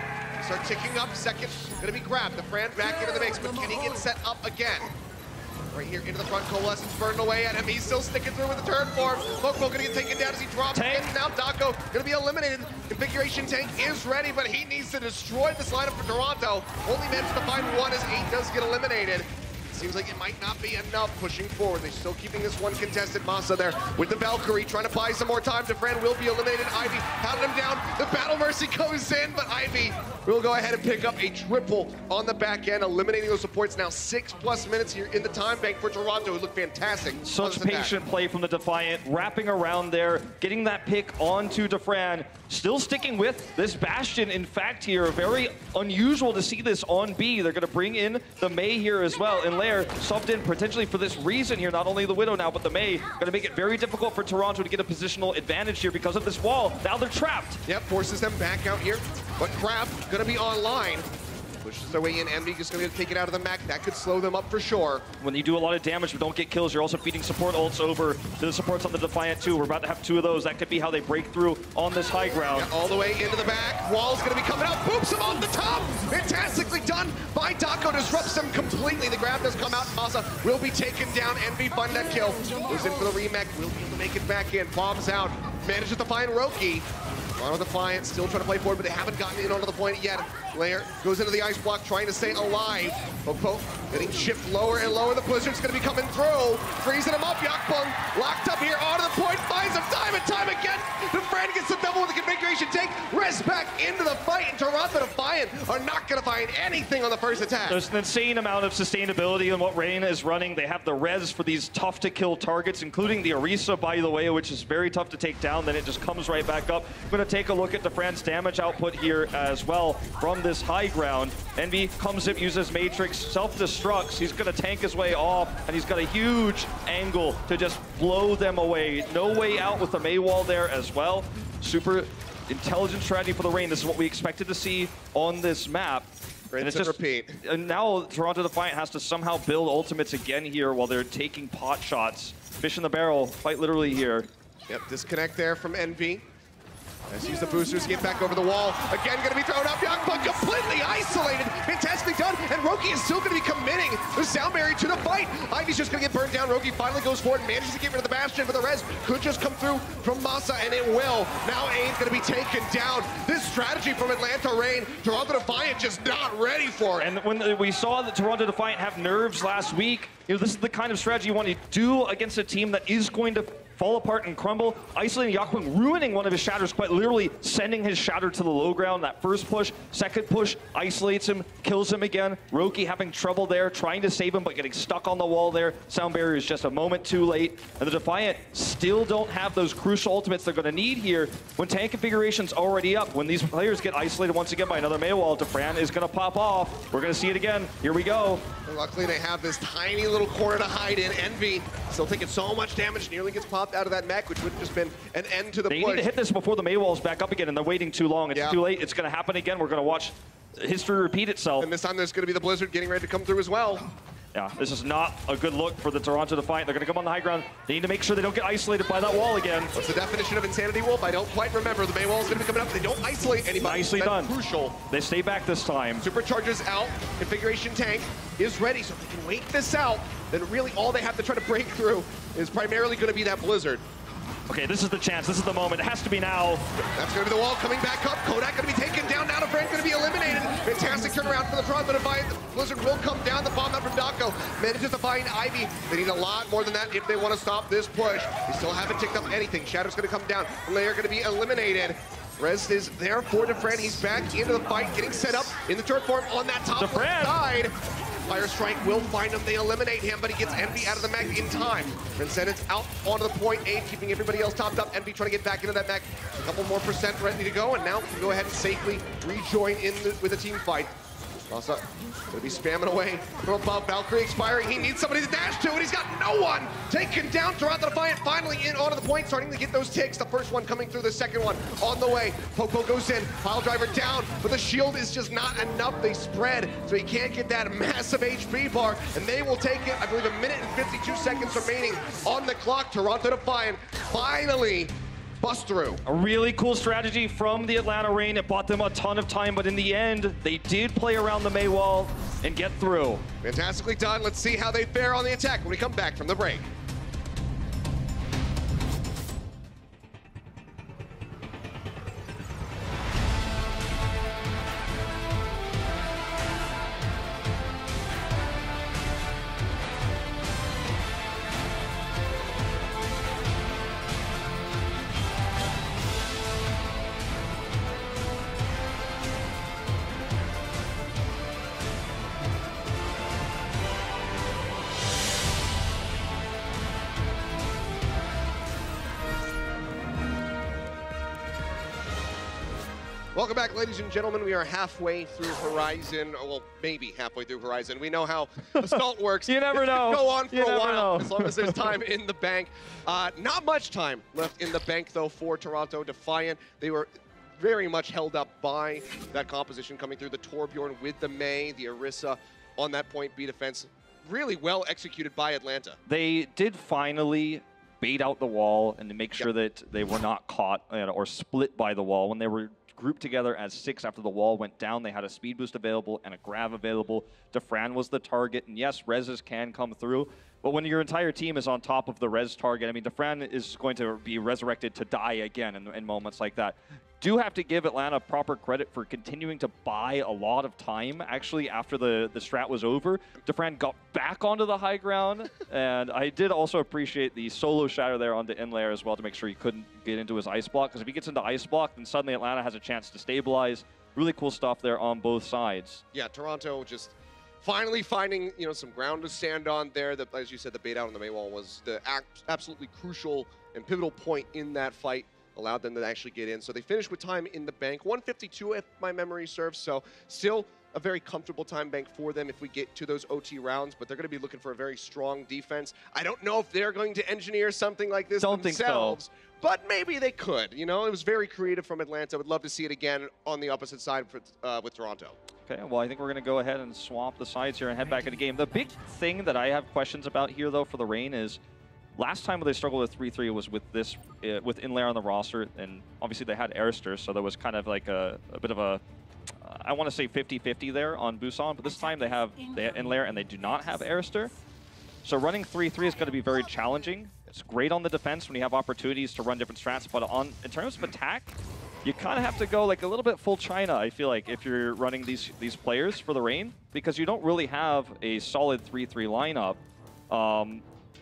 Start ticking up. Second going to be grabbed. The Fran back into the mix, but can he get set up again? Right here into the front, Coalescence burned away at him. He's still sticking through with the turret form. Mokpo gonna get taken down as he drops in. Now Dako gonna be eliminated. Configuration tank is ready, but he needs to destroy this lineup for Toronto. Only managed to find 1 as 8 does get eliminated. Seems like it might not be enough pushing forward. They're still keeping this one contested. Massa there with the Valkyrie trying to buy some more time. Defran will be eliminated. Ivy pounded him down. The Battle Mercy goes in, but Ivy will go ahead and pick up a triple on the back end, eliminating those supports. Now 6+ minutes here in the time bank for Toronto, who look fantastic. Such patient play from the Defiant, wrapping around there, getting that pick onto Defran. Still sticking with this Bastion. In fact, here, very unusual to see this on B. They're going to bring in the Mei here as well. And Lair subbed in potentially for this reason here. Not only the Widow now, but the Mei. Going to make it very difficult for Toronto to get a positional advantage here because of this wall. Now they're trapped. Yep, forces them back out here. But Crab going to be online. Pushes their way in. Envy just going to take it out of the mech. That could slow them up for sure. When you do a lot of damage but don't get kills, you're also feeding support ults over to the supports on the Defiant too. We're about to have 2 of those. That could be how they break through on this high ground. Yeah, all the way into the back. Wall's going to be coming out. Boops him off the top. Fantastically done by Dako. Disrupts him completely. The grab does come out. Masa will be taken down. Envy find that kill. Goes in for the remake. Will be able to make it back in. Bombs out. Manages to find Roki. Toronto Defiant still trying to play forward, but they haven't gotten in onto the point yet. Lair goes into the ice block, trying to stay alive. Popo getting chipped lower and lower. The Blizzard's going to be coming through. Freezing him up. Yakpung locked up here onto the point. Finds him time and time again. Defran gets the double with the configuration take. Rez back into the fight, and Toronto Defiant are not going to find anything on the first attack. There's an insane amount of sustainability in what Reign is running. They have the res for these tough-to-kill targets, including the Orisa, by the way, which is very tough to take down. Then it just comes right back up. I'm going to take a look at Defran's damage output here as well from this high ground. Envy comes in, uses Matrix, self-destructs. He's going to tank his way off, and he's got a huge angle to just blow them away. No way out with the Mei wall there as well. Super intelligent strategy for the Reign. This is what we expected to see on this map. And it's just repeat. And now Toronto Defiant has to somehow build ultimates again here while they're taking pot shots. Fish in the barrel, quite literally here. Yep, disconnect there from Envy. Let's use the boosters to get back over the wall. Again, going to be thrown up. Yakpung completely isolated. Fantastically done. And Roki is still going to be committing the sound barrier to the fight. Ivy's just going to get burned down. Roki finally goes forward and manages to get rid of the Bastion, but the res could just come through from Masa, and it will. Now Aim's going to be taken down. This strategy from Atlanta Reign, Toronto Defiant just not ready for it. And when we saw the Toronto Defiant have nerves last week, you know, this is the kind of strategy you want to do against a team that is going to fall apart and crumble. Isolating Yakpung, ruining one of his shatters, quite literally sending his shatter to the low ground. That first push, second push, isolates him, kills him again. Roki having trouble there, trying to save him, but getting stuck on the wall there. Sound barrier is just a moment too late. And the Defiant still don't have those crucial ultimates they're going to need here when tank configuration's already up. When these players get isolated once again by another Mei wall, Defran is going to pop off. We're going to see it again. Here we go. And luckily they have this tiny little corner to hide in. Envy still taking so much damage, nearly gets popped out of that mech, which would have just been an end to the push. They need to hit this before the Mei wall's back up again, and they're waiting too long. It's too late. It's going to happen again. We're going to watch history repeat itself. And this time there's going to be the Blizzard getting ready to come through as well. Yeah, this is not a good look for the Toronto Defiant. They're going to come on the high ground. They need to make sure they don't get isolated by that wall again. What's the definition of Insanity Wolf? I don't quite remember. The Mei wall is going to be coming up. They don't isolate anybody. Nicely done. Crucial. They stay back this time. Superchargers out. Configuration tank is ready. So if they can wait this out, then really all they have to try to break through is primarily going to be that Blizzard. Okay, this is the chance. This is the moment. It has to be now. That's going to be the wall coming back up. Kodak going to be taken down. Now Defran going to be eliminated. Fantastic turnaround for the Toronto Defiant. The Blizzard will come down. The bomb out from Dako manages to find Ivy. They need a lot more than that if they want to stop this push. They still haven't ticked up anything. Shadow's going to come down. Lair going to be eliminated. Rez is there for Defran. He's back into the fight, getting set up in the turret form on that top left side. Fire Strike will find him. They eliminate him, but he gets Envy out of the mech in time. Transcendence out onto the point 8, keeping everybody else topped up. Envy trying to get back into that mech. A couple more percent ready to go, and now can go ahead and safely rejoin in with the team fight. Masa gonna be spamming away from above. Valkyrie expiring. He needs somebody to dash to, and he's got no one. Taken down. Toronto Defiant finally in onto the point, starting to get those ticks. The first one coming through, the second one on the way. Popo goes in. Pile driver down, but the shield is just not enough. They spread, so he can't get that massive HP bar, and they will take it. I believe 1 minute and 52 seconds remaining on the clock. Toronto Defiant finally bust through. A really cool strategy from the Atlanta Reign. It bought them a ton of time, but in the end, they did play around the Mei wall and get through. Fantastically done. Let's see how they fare on the attack when we come back from the break. Welcome back, ladies and gentlemen. We are halfway through Horizon, or well, maybe halfway through Horizon. We know how Assault works. You never know. Go on for You a never while, know. as long as there's time in the bank. Not much time left in the bank, though, for Toronto Defiant. They were very much held up by that composition coming through. The Torbjorn with the Mei, the Orisa on that point B defense. Really well executed by Atlanta. They did finally bait out the wall and to make sure that they were not caught or split by the wall. When they were grouped together as 6 after the wall went down, they had a speed boost available and a grab available. Defran was the target, and yes, reses can come through, but when your entire team is on top of the res target, I mean, Defran is going to be resurrected to die again in moments like that. do have to give Atlanta proper credit for continuing to buy a lot of time. Actually, after the strat was over, Defiant got back onto the high ground, and I did also appreciate the solo shatter there onto in-layer as well to make sure he couldn't get into his ice block, because if he gets into ice block, then suddenly Atlanta has a chance to stabilize. Really cool stuff there on both sides. Yeah, Toronto just finally finding, you know, some ground to stand on there. That, as you said, the bait out on the Maywall was the absolutely crucial and pivotal point in that fight. Allowed them to actually get in. So they finished with time in the bank. 152 if my memory serves. So still a very comfortable time bank for them if we get to those OT rounds, but they're going to be looking for a very strong defense. I don't know if they're going to engineer something like this themselves, but maybe they could. You know, it was very creative from Atlanta. I would love to see it again on the opposite side for, with Toronto. Okay, well, I think we're going to go ahead and swap the sides here and head back into the game. The big thing that I have questions about here, though, for the Reign is last time when they struggled with 3-3 was with this, with in-layer on the roster, and obviously they had Arister, so there was kind of like a bit of a, I want to say 50-50 there on Busan, but this time they have in-layer and they do not have Arister. So running 3-3 is going to be very challenging. It's great on the defense when you have opportunities to run different strats, but in terms of attack, you kind of have to go like a little bit full China, I feel like, if you're running these players for the Reign, because you don't really have a solid 3-3 lineup.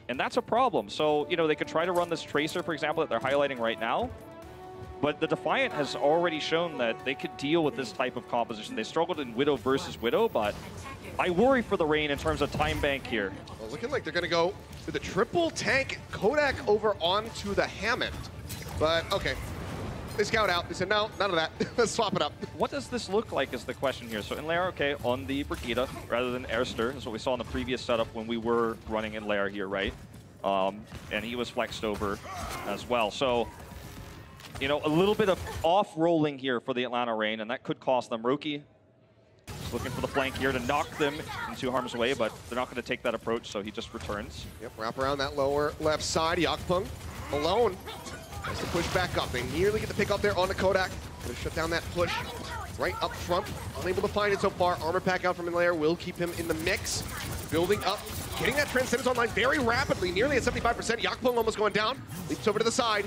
And that's a problem. So, you know, they could try to run this Tracer, for example, that they're highlighting right now. But the Defiant has already shown that they could deal with this type of composition. They struggled in Widow versus Widow, but I worry for the Reign in terms of time bank here. Well, looking like they're going to go to the triple tank Kodak over onto the Hammond. But, okay. They scout out. They said, no, none of that. Let's swap it up. What does this look like is the question here. So in-layer, okay, on the Brigida rather than Arister is what we saw in the previous setup when we were running in-layer here, right? And he was flexed over as well. So, you know, a little bit of off-rolling here for the Atlanta Reign, and that could cost them. Roki looking for the flank here to knock them into harm's way, but they're not going to take that approach, so he just returns. Yep, wrap around that lower left side. Yakpung alone. Has to push back up. They nearly get the pick up there on the Kodak. Gonna shut down that push right up front. Unable to find it so far. Armor pack out from in-layer will keep him in the mix. Building up, getting that Transcendence online very rapidly, nearly at 75%. Yakpung almost going down. Leaps over to the side.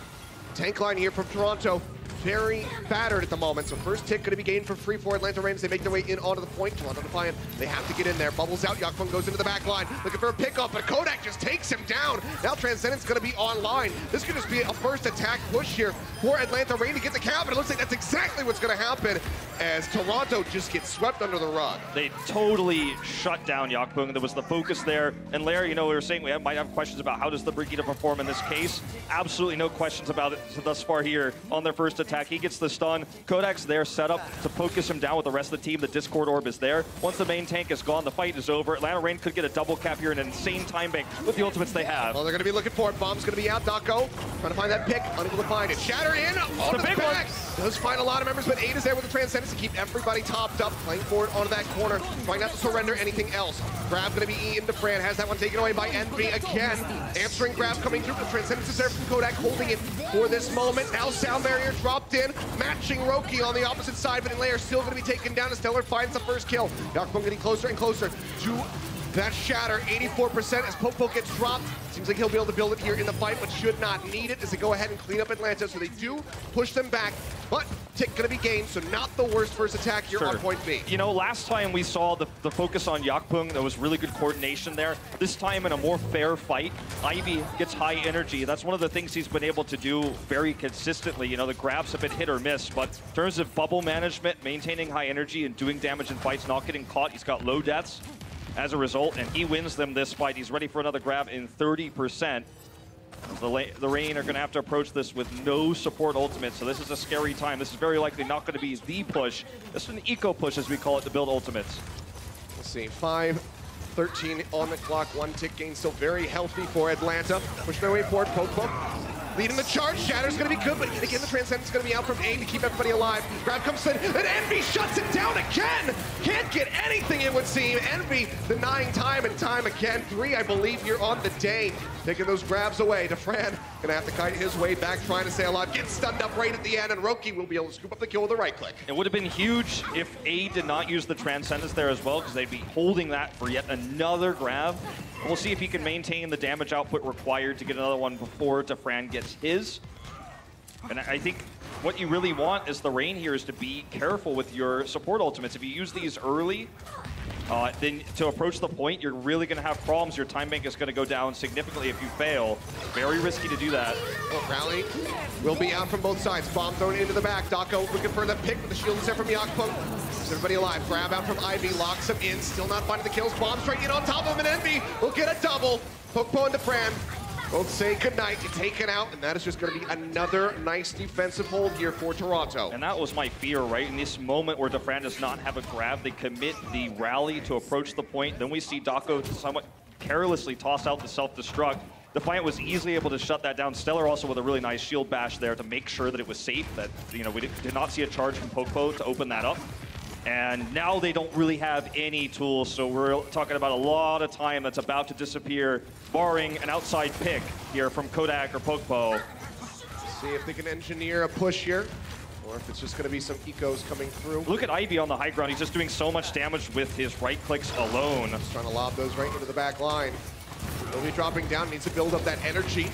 Tank line here from Toronto. Very battered at the moment, so first tick going to be gained for free for Atlanta Reign as they make their way in onto the point. Toronto Defiant, they have to get in there. Bubbles out, Yakpung goes into the back line, looking for a pickup, but Kodak just takes him down. Now Transcendence going to be online. This could just be a first attack push here for Atlanta Reign to get the cap, and it looks like that's exactly what's going to happen as Toronto just gets swept under the rug. They totally shut down Yakpung. There was the focus there. And Lair, you know, we were saying we might have questions about how does the Brigida perform in this case. Absolutely no questions about it thus far here on their first attack. He gets the stun. Kodak's there set up to focus him down with the rest of the team. The Discord Orb is there. Once the main tank is gone, the fight is over. Atlanta Reign could get a double cap here in an insane time bank with the ultimates they have. Well, they're going to be looking for it. Bomb's going to be out. Dako trying to find that pick. Unable to find it. Shatter in. Onto the back. Does find a lot of members, but 8 is there with the Transcendence to keep everybody topped up. Playing forward onto that corner. Trying not to surrender anything else. Grab going to be into Fran. Has that one taken away by Envy again. Answering grab coming through. The Transcendence is there from Kodak holding it for this moment. Now Sound Barrier dropped in. Matching Roki on the opposite side, but in-layer still going to be taken down as Stellar finds the first kill. Yakpung getting closer and closer to that shatter. 84% as Popo gets dropped. Seems like he'll be able to build it here in the fight, but should not need it as they go ahead and clean up Atlanta. So they do push them back, but tick going to be gained, so not the worst first attack here on point B. You know, last time we saw the focus on Yakpung, there was really good coordination there. This time in a more fair fight, Ivy gets high energy. That's one of the things he's been able to do very consistently. You know, the grabs have been hit or miss, but in terms of bubble management, maintaining high energy and doing damage in fights, not getting caught, he's got low deaths as a result, and he wins them this fight. He's ready for another grab in 30%. The Reign are going to have to approach this with no support ultimate, so this is a scary time. This is very likely not going to be the push. This is an eco push, as we call it, to build ultimates. Let's see, 5-13 on the clock. 1 tick gain, still very healthy for Atlanta. Push their way forward, Popo leading the charge. Shatter's going to be good, but again, the Transcendence is going to be out from A to keep everybody alive. Grab comes in, and Envy shuts it down again! Can't get anything, it would seem. Envy denying time and time again. 3, I believe, here on the day. Taking those grabs away. Defran going to have to kite his way back, trying to stay alive. Gets stunned up right at the end, and Roki will be able to scoop up the kill with a right click. It would have been huge if A did not use the Transcendence there as well, because they'd be holding that for yet another grab. We'll see if he can maintain the damage output required to get another one before Defran gets his. And I think what you really want as the Reign here is to be careful with your support ultimates. If you use these early, then to approach the point, you're really going to have problems. Your time bank is going to go down significantly if you fail. Very risky to do that. Oh, Rally will be out from both sides. Bomb thrown into the back. Dako looking for the pick with the shield set from Yakpung. Keeps everybody alive. Grab out from Ivy, locks him in. Still not finding the kills. Bomb straight in on top of him, and Envy will get a double. Pokpo and Defran both say goodnight, taken out, and that is just going to be another nice defensive hold here for Toronto. And that was my fear, right? In this moment where Defran does not have a grab, they commit the rally to approach the point. Then we see Dako somewhat carelessly toss out the self-destruct. Defiant was easily able to shut that down. Stellar also with a really nice shield bash there to make sure that it was safe, that, you know, we did not see a charge from Pokpo to open that up. And now they don't really have any tools, so we're talking about a lot of time that's about to disappear, barring an outside pick here from Kodak or Pokpo. See if they can engineer a push here, or if it's just going to be some ecos coming through. Look at Ivy on the high ground. He's just doing so much damage with his right clicks alone. Just trying to lob those right into the back line. He'll be dropping down, needs to build up that energy.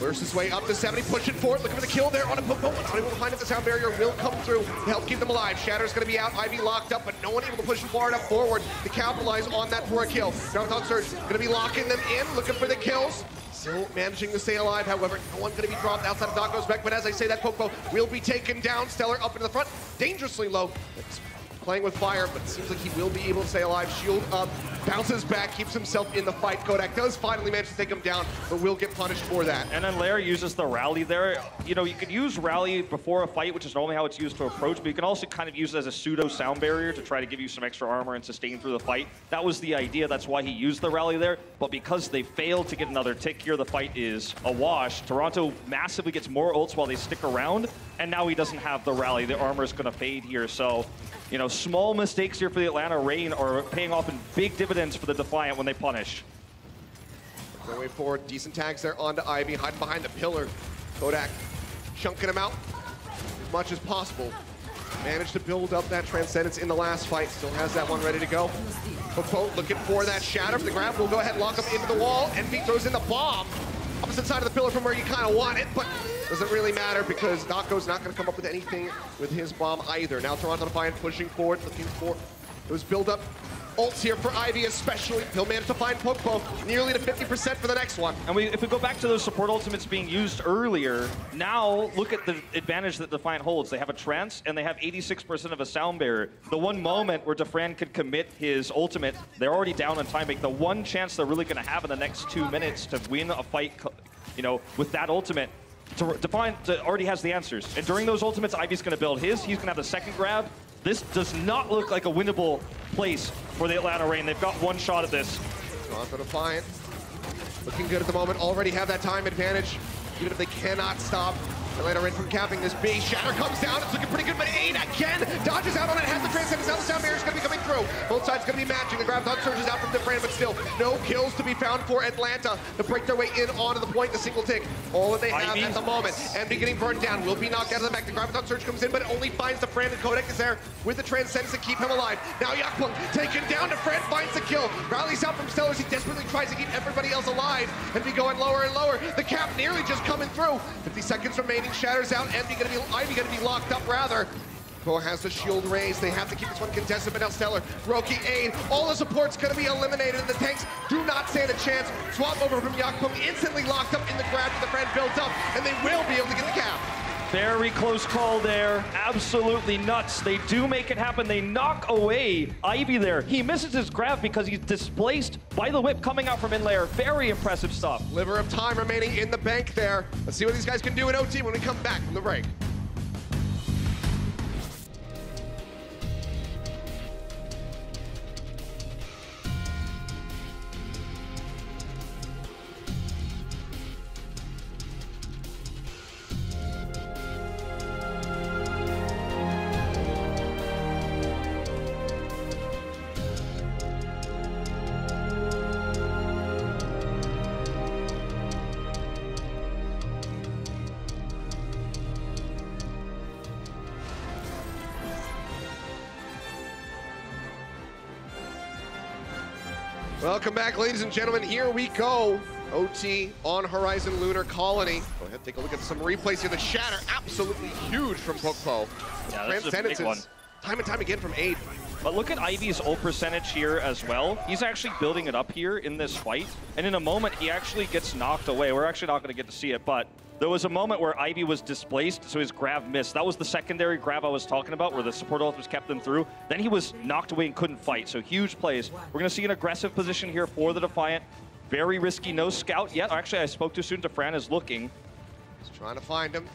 Lures his way up to 70, pushing forward, looking for the kill there on a Pokpo. Not able to find it. The sound barrier will come through to help keep them alive. Shatter's going to be out, Ivy locked up, but no one able to push him far enough forward to capitalize on that for a kill. Graviton Surge going to be locking them in, looking for the kills. Still managing to stay alive, however, no one going to be dropped outside of Dako's back, but as I say, that Pokpo will be taken down. Stellar up into the front, dangerously low. It's playing with fire, but it seems like he will be able to stay alive. Shield up, bounces back, keeps himself in the fight. Kodak does finally manage to take him down, but will get punished for that. And then Lair uses the rally there. You know, you could use rally before a fight, which is normally how it's used to approach, but you can also kind of use it as a pseudo sound barrier to try to give you some extra armor and sustain through the fight. That was the idea. That's why he used the rally there. But because they failed to get another tick here, the fight is a wash. Toronto massively gets more ults while they stick around, and now he doesn't have the rally. The armor is going to fade here. So, you know, small mistakes here for the Atlanta Reign are paying off in big dividends for the Defiant when they punish. Their way forward, decent tags there onto Ivy, hiding behind the pillar. Kodak chunking him out as much as possible. Managed to build up that Transcendence in the last fight. Still has that one ready to go. Pokpo looking for that shatter. For the grab, will go ahead and lock up into the wall. Envy throws in the bomb. Opposite side of the pillar from where you kind of want it, but doesn't really matter because Dako's not going to come up with anything with his bomb either. Now Toronto Defiant pushing forward, looking for those build-up ults here for Ivy especially. He'll manage to find Pokpo nearly to 50% for the next one. And if we go back to those support ultimates being used earlier, now look at the advantage that Defiant holds. They have a trance and they have 86% of a sound barrier. The one moment where Defran could commit his ultimate, they're already down on time bank. The one chance they're really going to have in the next 2 minutes to win a fight, you know, with that ultimate, Defiant already has the answers. And during those ultimates, Ivy's going to build his. He's going to have the second grab. This does not look like a winnable place for the Atlanta Reign. They've got one shot at this. Toronto Defiant looking good at the moment. Already have that time advantage, even if they cannot stop Atlanta Reign from capping this B. Shatter comes down. It's looking pretty good, but Aid again dodges out on it. Has the Transcendence. Now the sound barrier is going to be coming through. Both sides going to be matching. The Graviton surges out from Defran, but still no kills to be found for Atlanta to break their way in onto the point. The single tick, all that they have at the moment. Envy getting burned down. Will be knocked out of the back. The Graviton surge comes in, but it only finds Defran, and Kodak is there with the Transcendence to keep him alive. Now Yakpung taken down. Defran finds the kill. Rallies out from Stellars. He desperately tries to keep everybody else alive. Envy going lower and lower. The cap nearly just coming through. 50 seconds remaining. Shatters out. Ivy gonna be locked up rather. Bo has the shield raised. They have to keep this one contested, but now Stellar, Roki, Aid, all the support's gonna be eliminated, and the tanks do not stand a chance. Swap over from Yakpung, instantly locked up in the grab with the friend built up, and they will be able to get the cap. Very close call there. Absolutely nuts. They do make it happen. They knock away Ivy there. He misses his grab because he's displaced by the whip coming out from in layer. Very impressive stuff. Sliver of time remaining in the bank there. Let's see what these guys can do in OT when we come back from the break. Welcome back, ladies and gentlemen. Here we go. OT on Horizon Lunar Colony. Go ahead, take a look at some replays here. The shatter, absolutely huge from Pokpo. Yeah, this is a big one. Time and time again from Aid. But look at Ivy's ult percentage here as well. He's actually building it up here in this fight. And in a moment, he actually gets knocked away. We're actually not going to get to see it, but there was a moment where Ivy was displaced, so his grab missed. That was the secondary grab I was talking about, where the support ultimates kept them through. Then he was knocked away and couldn't fight, so huge plays. We're going to see an aggressive position here for the Defiant. Very risky, no scout yet. Actually, I spoke too soon. Defran is looking. He's trying to find him.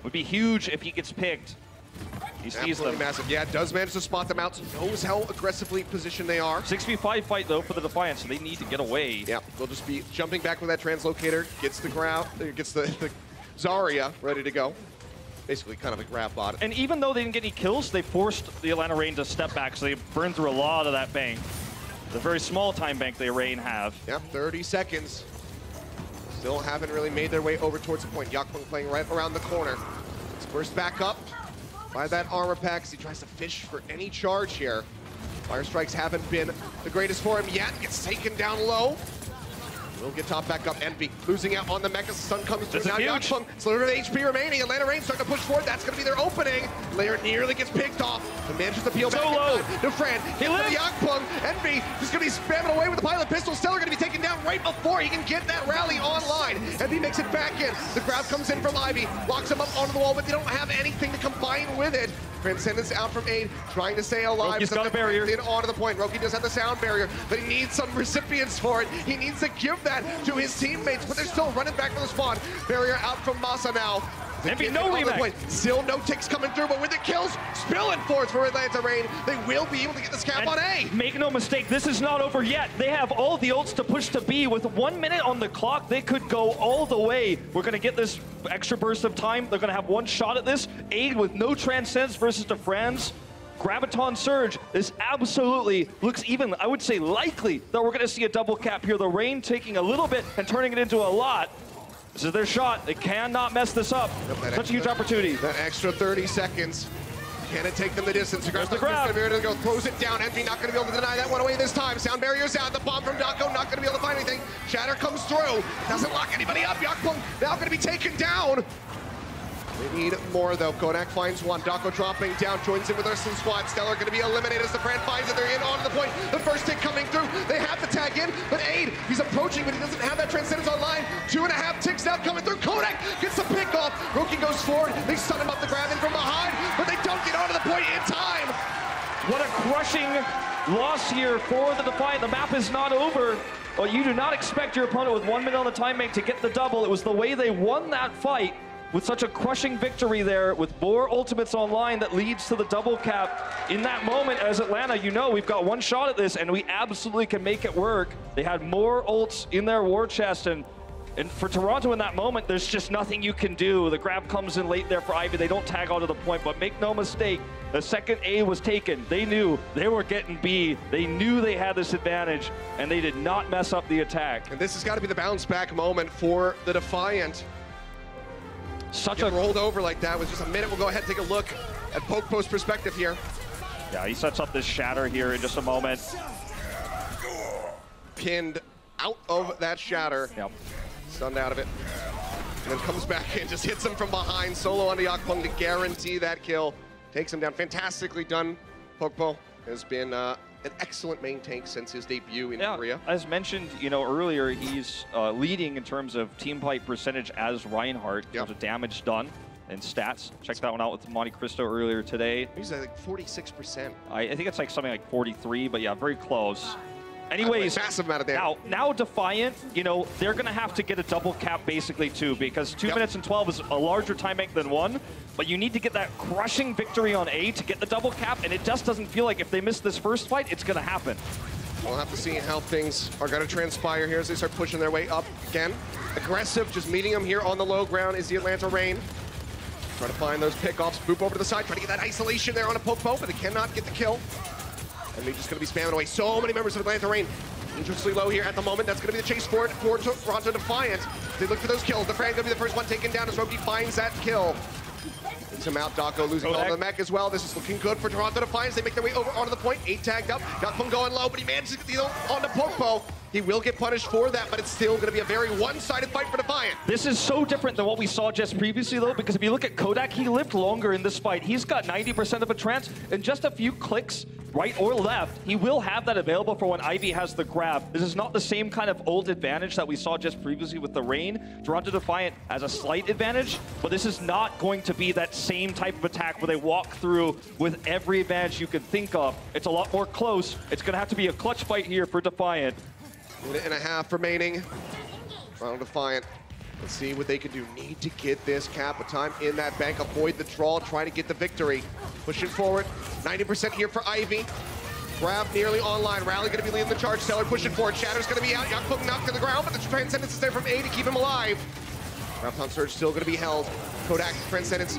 Would be huge if he gets picked. He sees them. Massive. Yeah, does manage to spot them out. Knows how aggressively positioned they are. 6v5 fight, though, for the Defiant, so they need to get away. Yeah, they'll just be jumping back with that translocator. Gets the grab, gets the Zarya ready to go. Basically kind of a grab bot. And even though they didn't get any kills, they forced the Atlanta Reign to step back, so they burned through a lot of that bank. The very small time bank they Reign have. Yep, 30 seconds. Still haven't really made their way over towards the point. Yakpung playing right around the corner. It's burst back up by that armor pack as he tries to fish for any charge here. Fire strikes haven't been the greatest for him yet. Gets taken down low. Will get top back up. Envy losing out on the mecha. Sun comes through. Now Yakpung, sliver of HP remaining. Atlanta Reign starting to push forward. That's going to be their opening. Lair nearly gets picked off. The manages to peel back. Low. Defran, he lives. Yakpung. Envy just going to be spamming away with the pilot pistol. Stellar going to be taken down right before he can get that rally online. Envy makes it back in. The grab comes in from Ivy. Locks him up onto the wall, but they don't have anything to combine with it. Transcendence out from Aid, trying to stay alive. Roki's got a barrier. In onto the point. Roki does have the sound barrier, but he needs some recipients for it. He needs to give that to his teammates, but they're still running back for the spawn. Barrier out from Masa now. Envy, no rematch. Still no ticks coming through, but with the kills spilling forth for Atlanta Reign, they will be able to get this cap on A. Make no mistake, this is not over yet. They have all the ults to push to B. With 1 minute on the clock, they could go all the way. We're going to get this extra burst of time. They're going to have one shot at this. Aid with no Transcends versus Defran's Graviton Surge. This absolutely looks even, I would say, likely that we're going to see a double cap here. The Reign taking a little bit and turning it into a lot. This is their shot. They cannot mess this up. Such a huge opportunity. That extra 30 seconds. Can it take them the distance? There's the grab. Go throws it down. Envy not going to be able to deny that one away this time. Sound barrier's out. The bomb from Dako not going to be able to find anything. Shatter comes through. Doesn't lock anybody up. Yakpung now going to be taken down. They need more though. Kodak finds one. Dako dropping down, joins in with the rest of the squad. Stellar going to be eliminated as the Fran finds it. They're in onto the point. The first tick coming through. They have the tag in, but Aid, he's approaching, but he doesn't have that Transcendence online. 2.5 ticks now coming through. Kodak gets the pick off. Roki goes forward. They stun him up the grab in from behind, but they don't get onto the point in time. What a crushing loss here for the Defiant. The map is not over. Well, you do not expect your opponent with 1 minute on the time bank to get the double. It was the way they won that fight, with such a crushing victory there, with more ultimates online, that leads to the double cap. In that moment, as Atlanta, you know, we've got one shot at this, and we absolutely can make it work. They had more ults in their war chest, and for Toronto in that moment, there's just nothing you can do. The grab comes in late there for Ivy. They don't tag onto the point, but make no mistake, the second A was taken. They knew they were getting B. They knew they had this advantage, and they did not mess up the attack. And this has got to be the bounce back moment for the Defiant. Such a rolled over like that with just a minute. We'll go ahead and take a look at Pokpo's perspective here. Yeah, he sets up this shatter here in just a moment. Pinned out of that shatter. Yep. Stunned out of it. And then comes back in, just hits him from behind. Solo onto Yakpung to guarantee that kill. Takes him down. Fantastically done. Pokpo has been an excellent main tank since his debut in Korea. As mentioned, you know, earlier, he's leading in terms of team fight percentage as Reinhardt, in terms of damage done and stats. Check that one out with Monte Cristo earlier today. He's at like 46%. I think it's like something like 43, but yeah, very close. Anyways, massive amount of damage. Now Defiant, you know, they're going to have to get a double cap basically too, because 2 minutes and 12 is a larger time bank than 1, but you need to get that crushing victory on A to get the double cap, and it just doesn't feel like if they miss this first fight, it's going to happen. We'll have to see how things are going to transpire here as they start pushing their way up again. Aggressive, just meeting them here on the low ground is the Atlanta Reign. Trying to find those pickoffs, boop over to the side, trying to get that isolation there on a Pokpo, but they cannot get the kill. And they're just going to be spamming away so many members of Atlanta Reign. Dangerously low here at the moment. That's going to be the chase for it for Toronto Defiant. They look for those kills. The Fran going to be the first one taken down as Roki finds that kill. Gets him out. Dako losing all the mech as well. This is looking good for Toronto Defiant. They make their way over onto the point. 8 tagged up. Yakpung going low, but he manages to get the ult onto Pokpo. He will get punished for that, but it's still going to be a very one-sided fight for Defiant. This is so different than what we saw just previously, though, because if you look at Kodak, he lived longer in this fight. He's got 90% of a trance in just a few clicks, right or left. He will have that available for when Ivy has the grab. This is not the same kind of old advantage that we saw just previously with the Rain. Toronto Defiant has a slight advantage, but this is not going to be that same type of attack where they walk through with every advantage you can think of. It's a lot more close. It's going to have to be a clutch fight here for Defiant. Minute and a half remaining. Toronto Defiant. Let's see what they can do. Need to get this cap of time in that bank. Avoid the draw. Try to get the victory. Pushing forward. 90% here for Ivy. Grab nearly online. Rally going to be leading the charge. Stellar pushing forward. Shatter's going to be out. Yakpung knocked to the ground, but the Transcendence is there from A to keep him alive. Graviton Surge still going to be held. Kodak Transcendence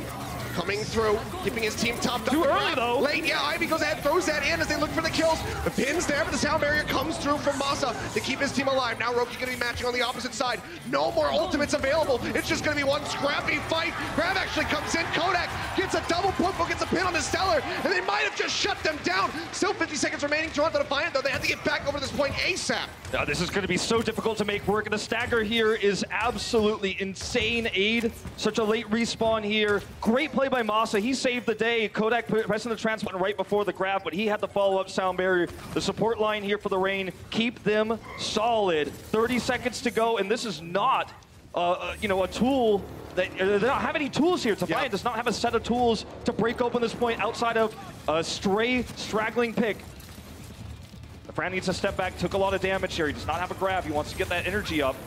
coming through, keeping his team topped up. Too early, though. Late, yeah, Ivy goes ahead, throws that in as they look for the kills. The pin's there, but the sound barrier comes through from Masa to keep his team alive. Now Roki gonna be matching on the opposite side. No more ultimates available. It's just gonna be one scrappy fight. Grab actually comes in. Kodak gets a double poke, gets a pin on the Stellar, and they might have just shut them down. Still 50 seconds remaining. Toronto Defiant, though, they have to get back over this point ASAP. Now, this is going to be so difficult to make work. The stagger here is absolutely insane. Aid, such a late respawn here. Great play by Masa. He saved the day. Kodak pressing the trans button right before the grab, but he had the follow-up sound barrier. The support line here for the Rain, keep them solid. 30 seconds to go, and this is not, you know, a tool that they don't have any tools here. Defiant does not have a set of tools to break open this point outside of a stray, straggling pick. Fran needs to step back, took a lot of damage here. He does not have a grab. He wants to get that energy up.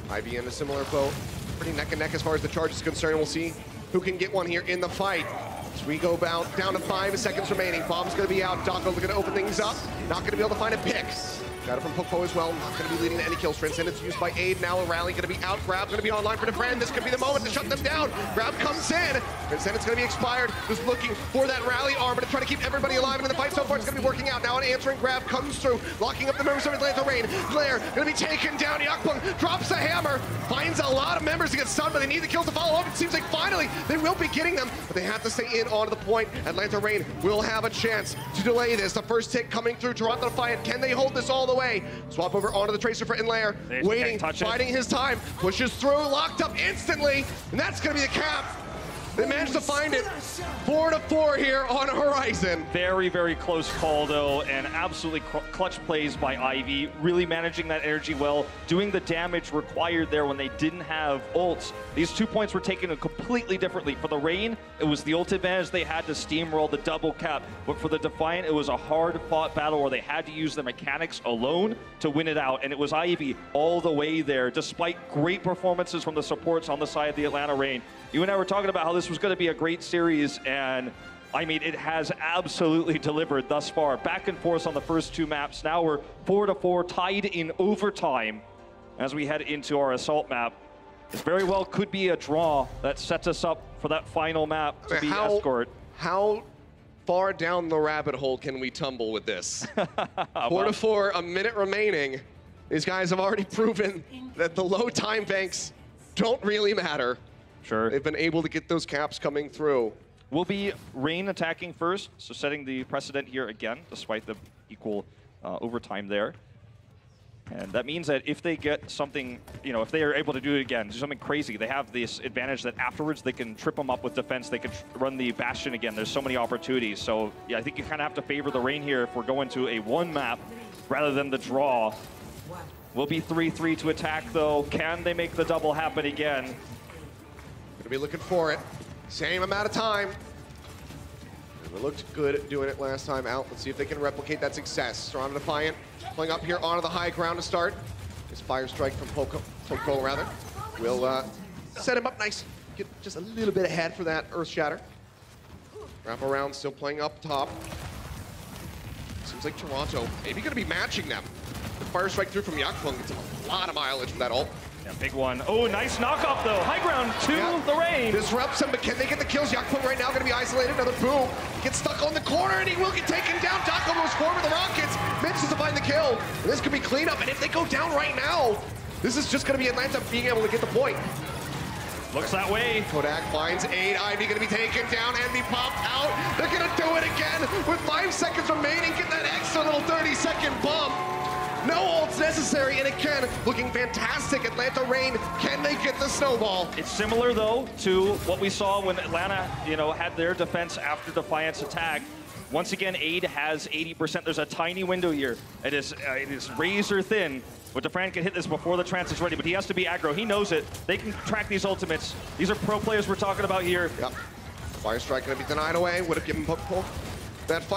Ivy in a similar boat. Pretty neck and neck as far as the charge is concerned. We'll see who can get one here in the fight. As we go down to 5 seconds remaining. Bomb's going to be out. Dako going to open things up. Not going to be able to find a pick. Got it from Popo as well. Not going to be leading to any kills. Transcendence used by Aid. Now a rally going to be out. Grab going to be online for Defran. This could be the moment to shut them down. Grab comes in. Transcendence going to be expired. Just looking for that rally armor to try to keep everybody alive. And in the fight so far, it's going to be working out. Now an answering grab comes through. Locking up the members of Atlanta Rain. Blair going to be taken down. Yakpung drops a hammer. Finds a lot of members to get stunned, but they need the kills to follow up. It seems like finally they will be getting them, but they have to stay in onto the point. Atlanta Rain will have a chance to delay this. The first hit coming through. Toronto Defiant. Can they hold this all the way? Swap over onto the Tracer for Inlayer. Waiting, biding his time. Pushes through, locked up instantly. And that's going to be the cap. They managed to find it. 4-4 here on Horizon. Very, very close call, though, and absolutely clutch plays by Ivy. Really managing that energy well, doing the damage required there when they didn't have ults. These 2 points were taken completely differently. For the Rain, it was the ult advantage they had to steamroll the double cap. But for the Defiant, it was a hard-fought battle where they had to use their mechanics alone to win it out. And it was Ivy all the way there, despite great performances from the supports on the side of the Atlanta Rain. You and I were talking about how this was going to be a great series, and I mean, it has absolutely delivered thus far. Back and forth on the first 2 maps. Now we're 4-4, tied in overtime as we head into our assault map. This very well could be a draw that sets us up for that final map to be Escort. How far down the rabbit hole can we tumble with this? 4-4, a minute remaining. These guys have already proven that the low time banks don't really matter. Sure. They've been able to get those caps coming through. Will be Rain attacking first, so setting the precedent here again, despite the equal overtime there. And that means that if they get something, you know, if they are able to do it again, do something crazy, they have this advantage that afterwards they can trip them up with defense, they can run the Bastion again. There's so many opportunities. So yeah, I think you kind of have to favor the Rain here if we're going to a 1 map rather than the draw. Will be 3-3 to attack though. Can they make the double happen again? Gonna be looking for it. Same amount of time. It looked good at doing it last time out. Let's see if they can replicate that success. Toronto Defiant playing up here onto the high ground to start. This fire strike from Poco rather. Will set him up nice. Get just a little bit ahead for that Earth Shatter. Wrap around, still playing up top. Seems like Toronto maybe gonna be matching them. The fire strike through from Yakpung gets a lot of mileage from that ult. Yeah, big one. Oh, nice knockoff though. High ground to the Rain. Disrupts him, but can they get the kills? Yakpung right now gonna be isolated. Another boom. Gets stuck on the corner and he will get taken down. Dako goes forward with the rockets. Manages to find the kill. And this could be cleanup. And if they go down right now, this is just gonna be Atlanta being able to get the point. Looks that way. Kodak finds Aid. Ivy gonna be taken down and be popped out. They're gonna do it again with 5 seconds remaining. Get that extra little 30-second bump. No necessary, and again, looking fantastic. Atlanta Reign, can they get the snowball? It's similar, though, to what we saw when Atlanta, had their defense after Defiant's attack. Once again, Aid has 80%. There's a tiny window here. It is razor thin. But Defiant can hit this before the trance is ready, but he has to be aggro. He knows it. They can track these ultimates. These are pro players we're talking about here. Yep. Fire Strike gonna be denied away. Would have given pull. That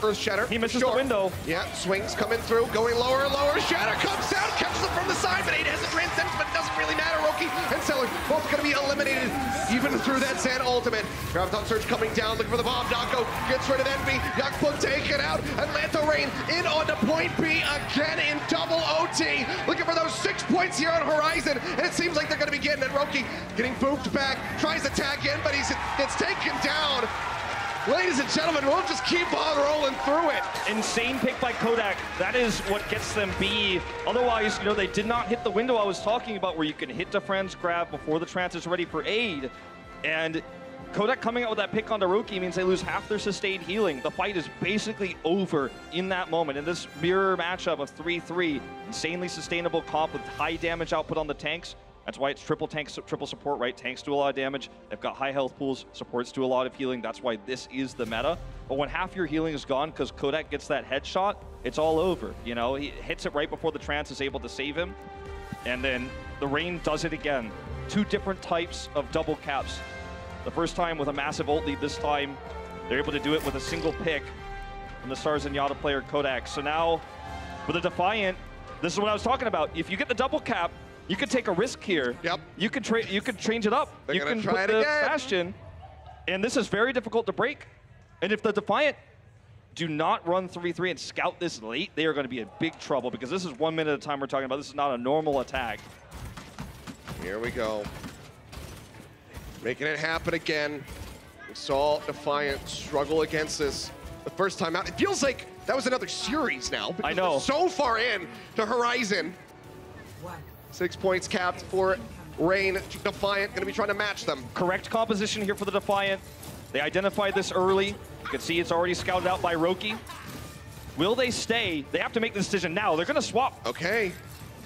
Earth Shatter. He misses the window. Yeah, swings coming through, going lower and lower. Shatter comes down, catches him from the side, but Aid has a transcendence, but it doesn't really matter. Roki and Stellar both gonna be eliminated, even through that Zen ultimate. Graviton Surge coming down, looking for the bomb. Dako gets rid of Envy. Yakput taken out. Atlanta Reign in onto point B again in double OT. Looking for those 6 points here on Horizon, and it seems like they're gonna be getting it. Roki getting booped back, tries to tag in, but gets taken down. Ladies and gentlemen, we'll just keep on rolling through it. Insane pick by Kodak. That is what gets them B. Otherwise, they did not hit the window I was talking about where you can hit the friend's grab before the trance is ready for Aid. And Kodak coming out with that pick onto Roki means they lose half their sustained healing. The fight is basically over in that moment. In this mirror matchup of 3-3, insanely sustainable comp with high damage output on the tanks. That's why it's triple tanks, triple support, right? Tanks do a lot of damage. They've got high health pools. Supports do a lot of healing. That's why this is the meta. But when half your healing is gone because Kodak gets that headshot, it's all over. He hits it right before the trance is able to save him. And then the Reign does it again. 2 different types of double caps. The first time with a massive ult lead. This time, they're able to do it with a single pick from the Stars and Yada player Kodak. So now, with a Defiant, this is what I was talking about. If you get the double cap, you could take a risk here. Yep. You could change it up. They're you can try put it the again. Bastion, and this is very difficult to break. And if the Defiant do not run 3-3 and scout this late, they are going to be in big trouble because this is 1 minute at a time we're talking about. This is not a normal attack. Here we go. Making it happen again. We saw Defiant struggle against this the first time out. It feels like that was another series now. Because I know. We're so far in to Horizon. 6 points capped for Reign. Defiant going to be trying to match them. Correct composition here for the Defiant. They identified this early. You can see it's already scouted out by Roki. Will they stay? They have to make the decision now. They're going to swap. Okay.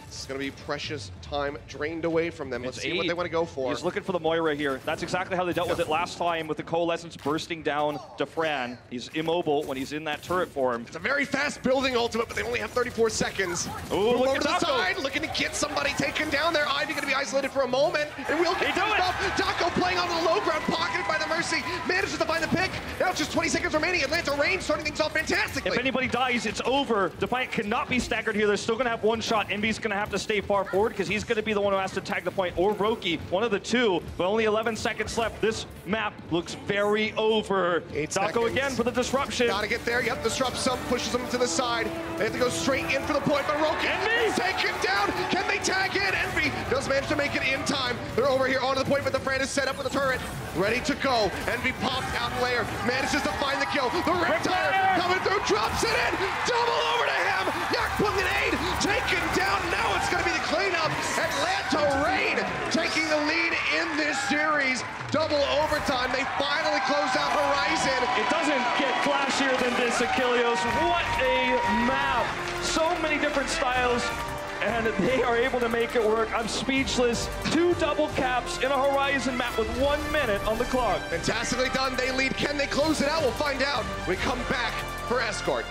This is going to be precious time drained away from them. Let's see what they want to go for. He's looking for the Moira here. That's exactly how they dealt with it last time with the Coalescence bursting down to Fran. He's immobile when he's in that turret form. It's a very fast building ultimate, but they only have 34 seconds. Ooh, look over at to the Dako. side, looking to get somebody taken down there. Ivy going to be isolated for a moment, and we'll get finished off. Dako playing on the low ground, pocketed by the Mercy. Manages to find the pick. Now it's just 20 seconds remaining. Atlanta Reign starting things off fantastically. If anybody dies, it's over. Defiant cannot be staggered here. They're still going to have one shot. Envy's going to have to stay far forward because he's going to be the one who has to tag the point, or Roki, one of the two, but only 11 seconds left. This map looks very over. 8 Dako seconds. again for the disruption. Gotta get there. Yep, disrupts some, pushes them to the side. They have to go straight in for the point, but Roki is taken down. Can they tag in? Envy does manage to make it in time. They're over here onto the point, but the Fran is set up with a turret, ready to go. Envy pops out layer, manages to find the kill. The Riptire coming through, drops it in. Double over to him. Yakput and Aid taken down. Now it's gonna be the cleanup. Atlanta Reign taking the lead in this series. Double overtime. They finally close out Horizon. It doesn't get flashier than this, Achilleos. What a map. So many different styles, and they are able to make it work. I'm speechless. 2 double caps in a Horizon map with 1 minute on the clock. Fantastically done. They lead. Can they close it out? We'll find out. We come back for Escort.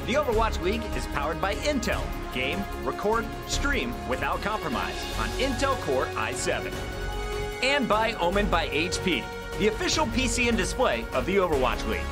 The Overwatch League is powered by Intel. Game, record, stream without compromise on Intel Core i7. And by Omen by HP, the official PC and display of the Overwatch League.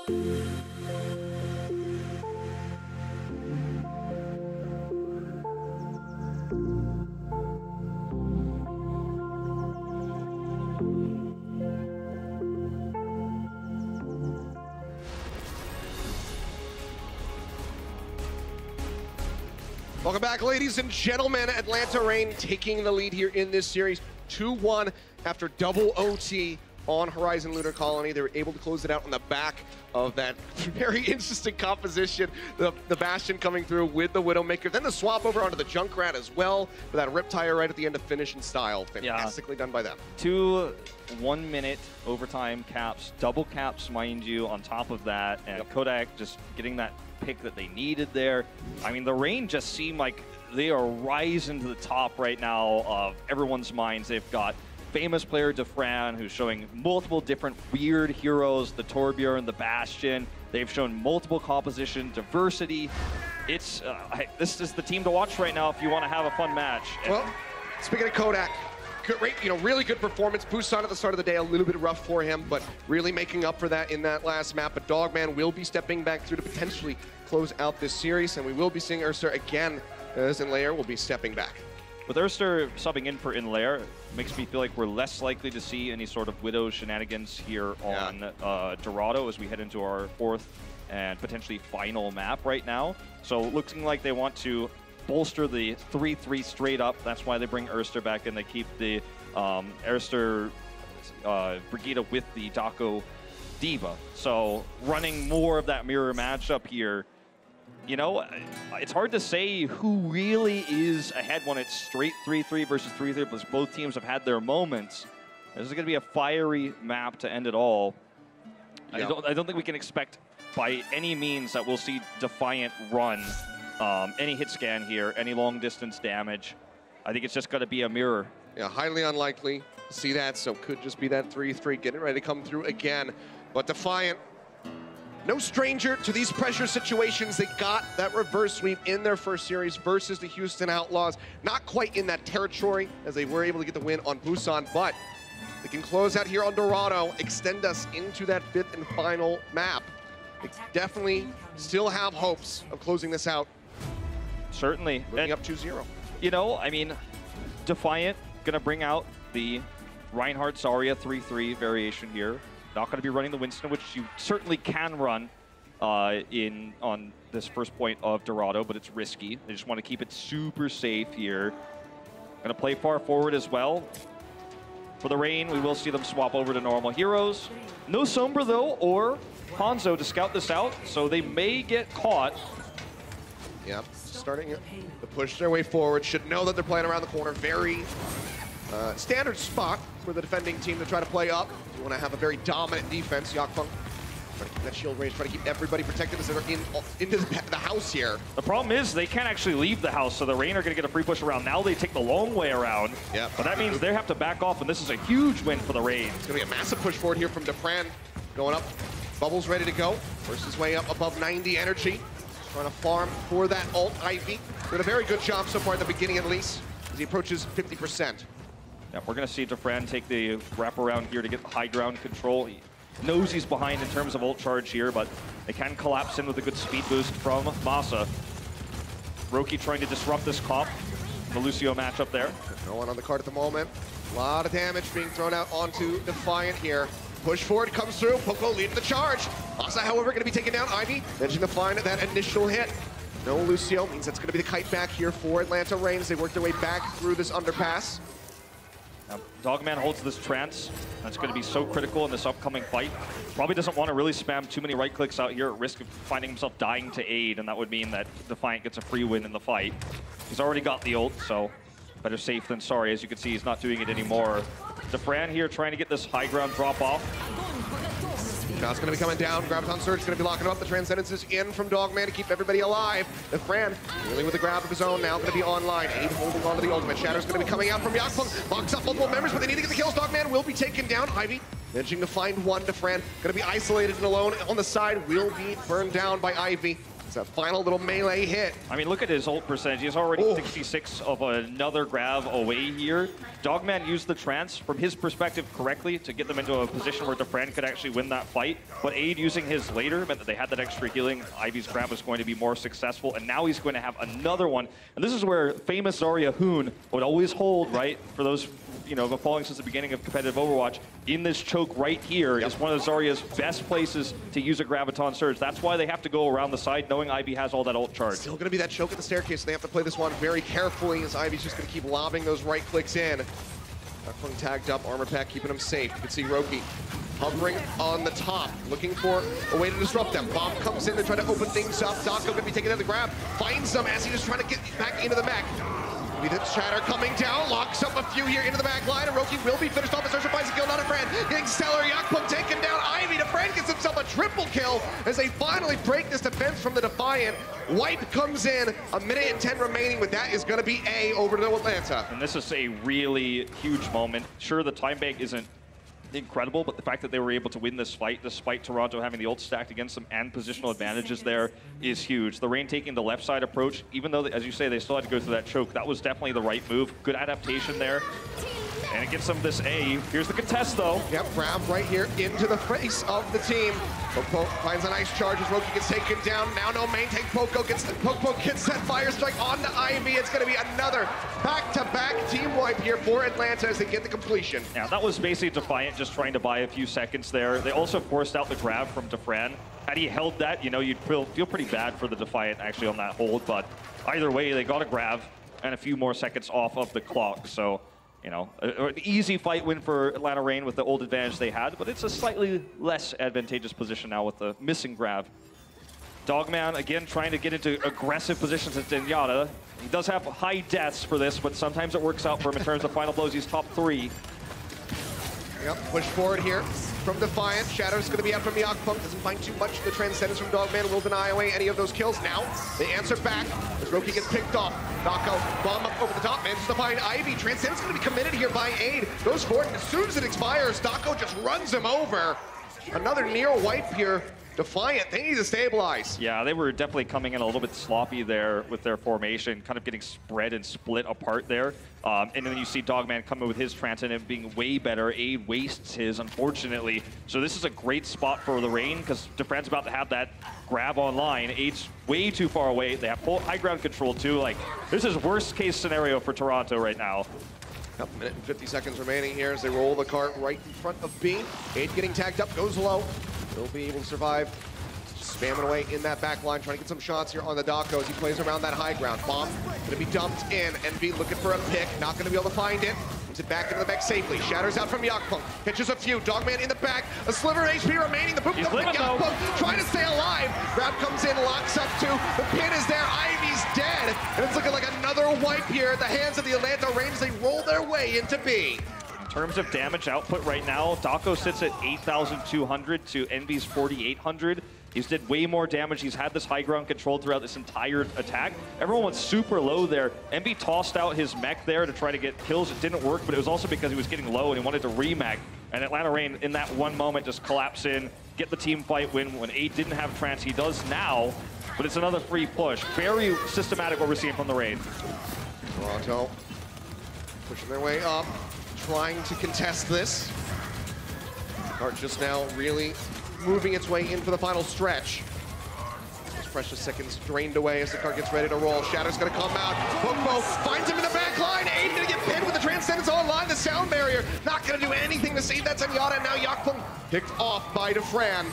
Welcome back, ladies and gentlemen. Atlanta Reign taking the lead here in this series, 2-1 after double OT on Horizon Lunar Colony. They were able to close it out on the back of that very interesting composition. The Bastion coming through with the Widowmaker. Then the swap over onto the Junkrat as well for that Riptire right at the end of finish in style. Fantastically done by them. 2 1-minute overtime caps, double caps, mind you, on top of that. And Kodak just getting that pick that they needed there. I mean, the Reign just seem like they are rising to the top right now of everyone's minds. They've got famous player Defiant, who's showing multiple different weird heroes, the Torbjorn, the Bastion. They've shown multiple composition, diversity. It's this is the team to watch right now if you want to have a fun match. Well, speaking of Kodak, great, really good performance. Busan at the start of the day, a little bit rough for him, but really making up for that in that last map. But Dogman will be stepping back through to potentially close out this series, and we will be seeing Urster again as Inlayer will be stepping back. With Urster subbing in for Inlayer, it makes me feel like we're less likely to see any sort of Widow shenanigans here on Dorado as we head into our 4th and potentially final map right now. So looking like they want to bolster the 3-3 straight up. That's why they bring Urster back and they keep the Urster Brigida with the Dako Diva. So running more of that mirror matchup here. You know, it's hard to say who really is ahead when it's straight 3-3 versus 3-3, because both teams have had their moments. This is going to be a fiery map to end it all. I don't think we can expect by any means that we'll see Defiant run any hit scan here, any long distance damage. I think it's just going to be a mirror. Yeah, highly unlikely to see that, so could just be that 3-3 getting ready to come through again. But Defiant, no stranger to these pressure situations. They got that reverse sweep in their first series versus the Houston Outlaws. Not quite in that territory as they were able to get the win on Busan, but they can close out here on Dorado, extend us into that 5th and final map. They definitely still have hopes of closing this out. Certainly. Moving up 2-0. You know, I mean, Defiant gonna bring out the Reinhardt Zarya 3-3 variation here. Not going to be running the Winston, which you certainly can run on this first point of Dorado, but it's risky. They just want to keep it super safe here. Going to play far forward as well. For the Reign, we will see them swap over to normal heroes. No Sombra, though, or Hanzo to scout this out, so they may get caught. Yep, starting to push their way forward. Should know that they're playing around the corner. Very standard spot for the defending team to try to play up. You want to have a very dominant defense. Yakfeng trying to keep that shield range, trying to keep everybody protected as they're into the house here. The problem is they can't actually leave the house, so the Reign are going to get a free push around. Now they take the long way around. Yeah. But that means they have to back off, and this is a huge win for the Reign. It's going to be a massive push forward here from Defiant. Going up. Bubbles ready to go. Works his way up above 90 energy. Trying to farm for that ult. Ivy did a very good job so far at the beginning, at least, as he approaches 50%. Yeah, we're going to see Defiant take the wraparound here to get high ground control. He knows he's behind in terms of ult charge here, but they can collapse in with a good speed boost from Masa. Roki trying to disrupt this comp. The Lucio matchup there. No one on the card at the moment. A lot of damage being thrown out onto Defiant here. Push forward comes through. Poco leading the charge. Masa, however, going to be taking down Ivy. Managing to find that initial hit. No Lucio means that's going to be the kite back here for Atlanta Reign as they work their way back through this underpass. Now, Dogman holds this trance. That's going to be so critical in this upcoming fight. Probably doesn't want to really spam too many right clicks out here at risk of finding himself dying to aid, and that would mean that Defiant gets a free win in the fight. He's already got the ult, so better safe than sorry. As you can see, he's not doing it anymore. Defiant here trying to get this high ground drop off. Shot's going to be coming down. Graviton Surge going to be locking him up. The Transcendence is in from Dogman to keep everybody alive. Defiant really with the grab of his own now going to be online. Aid holding on to the ultimate. Shatter's going to be coming out from Yakfeng. Locks up multiple members, but they need to get the kills. Dogman will be taken down. Ivy managing to find one. Defiant going to be isolated and alone on the side. Will be burned down by Ivy. It's that final little melee hit. I mean, look at his ult percentage. He's already 66 of another grab away here. Dogman used the trance, from his perspective, correctly to get them into a position where Defiant could actually win that fight. But Aid using his later meant that they had that extra healing. Ivy's grab was going to be more successful, and now he's going to have another one. And this is where famous Zarya Hoon would always hold, right? For those, you know, following since the beginning of competitive Overwatch, in this choke right here is one of Zarya's best places to use a Graviton Surge. That's why they have to go around the side, knowing Ivy has all that ult charge. Still going to be that choke at the staircase, so they have to play this one very carefully as Ivy's just going to keep lobbing those right clicks in. Duckling tagged up, armor pack keeping him safe. You can see Roki hovering on the top, looking for a way to disrupt them. Bomb comes in to try to open things up. Dako going to be taking another grab, finds them as he's just trying to get back into the mech. The Shatter coming down, locks up a few here into the back line, and Roki will be finished off. Search finds a kill, not a friend. Getting Stellar, Yakpung taken down. Ivy, the friend gets himself a triple kill as they finally break this defense from the Defiant. Wipe comes in, a minute and 10 remaining, but that is going to be A over to Atlanta. And this is a really huge moment. Sure, the time bank isn't incredible, but the fact that they were able to win this fight despite Toronto having the ult stacked against them and positional advantages there is huge. The Reign taking the left side approach, even though, as you say, they still had to go through that choke, that was definitely the right move. Good adaptation there. And it gets them this A. Here's the contest, though. Yep, grab right here into the face of the team. Poke finds a nice charge as Roki gets taken down. Now no main tank. Poke gets that fire strike onto Ivy. It's going to be another back-to-back team wipe here for Atlanta as they get the completion. Yeah, that was basically Defiant just trying to buy a few seconds there. They also forced out the grab from Defran. Had he held that, you know, you'd feel pretty bad for the Defiant actually on that hold. But either way, they got a grab and a few more seconds off of the clock. So, you know, an easy fight win for Atlanta Reign with the old advantage they had, but it's a slightly less advantageous position now with the missing grab. Dogman, again, trying to get into aggressive positions at Zenyatta. He does have high deaths for this, but sometimes it works out for him in terms of final blows. He's top 3. Yep, push forward here from Defiant. Shadow's going to be out from Yakpunk. Doesn't find too much of the Transcendence from Dogman. Will deny away any of those kills. Now, they answer back as Roki gets picked off. Dako, bomb up over the top, manages to find Ivy. Transcendence going to be committed here by Aid. Goes for it, and as soon as it expires, Dako just runs him over. Another near wipe here. Defiant, they need to stabilize. Yeah, they were definitely coming in a little bit sloppy there with their formation, kind of getting spread and split apart there. And then you see Dogman come in with his Transcendent being way better. Aid wastes his, unfortunately. So this is a great spot for the Reign because Defran's about to have that grab online. Aid's way too far away. They have full high ground control too. Like, this is worst case scenario for Toronto right now. Yep, minute and 50 seconds remaining here as they roll the cart right in front of B. Aid getting tagged up, goes low. He'll be able to survive. Spamming away in that back line, trying to get some shots here on the Dako as he plays around that high ground. Bomb gonna be dumped in. Envy looking for a pick, not gonna be able to find it. Puts it back into the mech safely. Shatters out from Yakpunk. Pitches a few. Dogman in the back. A sliver of HP remaining. The boot comes from Yakpunk, trying to stay alive. Grab comes in, locks up two. The pin is there. Ivy's dead. And it's looking like another wipe here at the hands of the Atlanta Reign as they roll their way into B. In terms of damage output right now, Dako sits at 8,200 to Envy's 4,800. He's did way more damage. He's had this high ground controlled throughout this entire attack. Everyone went super low there. Envy tossed out his mech there to try to get kills. It didn't work, but it was also because he was getting low and he wanted to remech. And Atlanta Reign, in that one moment, just collapse in, get the team fight win. When 8 didn't have trance, he does now, but it's another free push. Very systematic what we're seeing from the Reign. Toronto pushing their way up, trying to contest this. Cart just now really moving its way in for the final stretch. Those precious seconds drained away as the cart gets ready to roll. Shadow's gonna come out. Popo finds him in the back line. Aid gonna get pinned with the Transcendence online. The sound barrier not gonna do anything to save that Zenyatta. And now Yakpung picked off by Defran.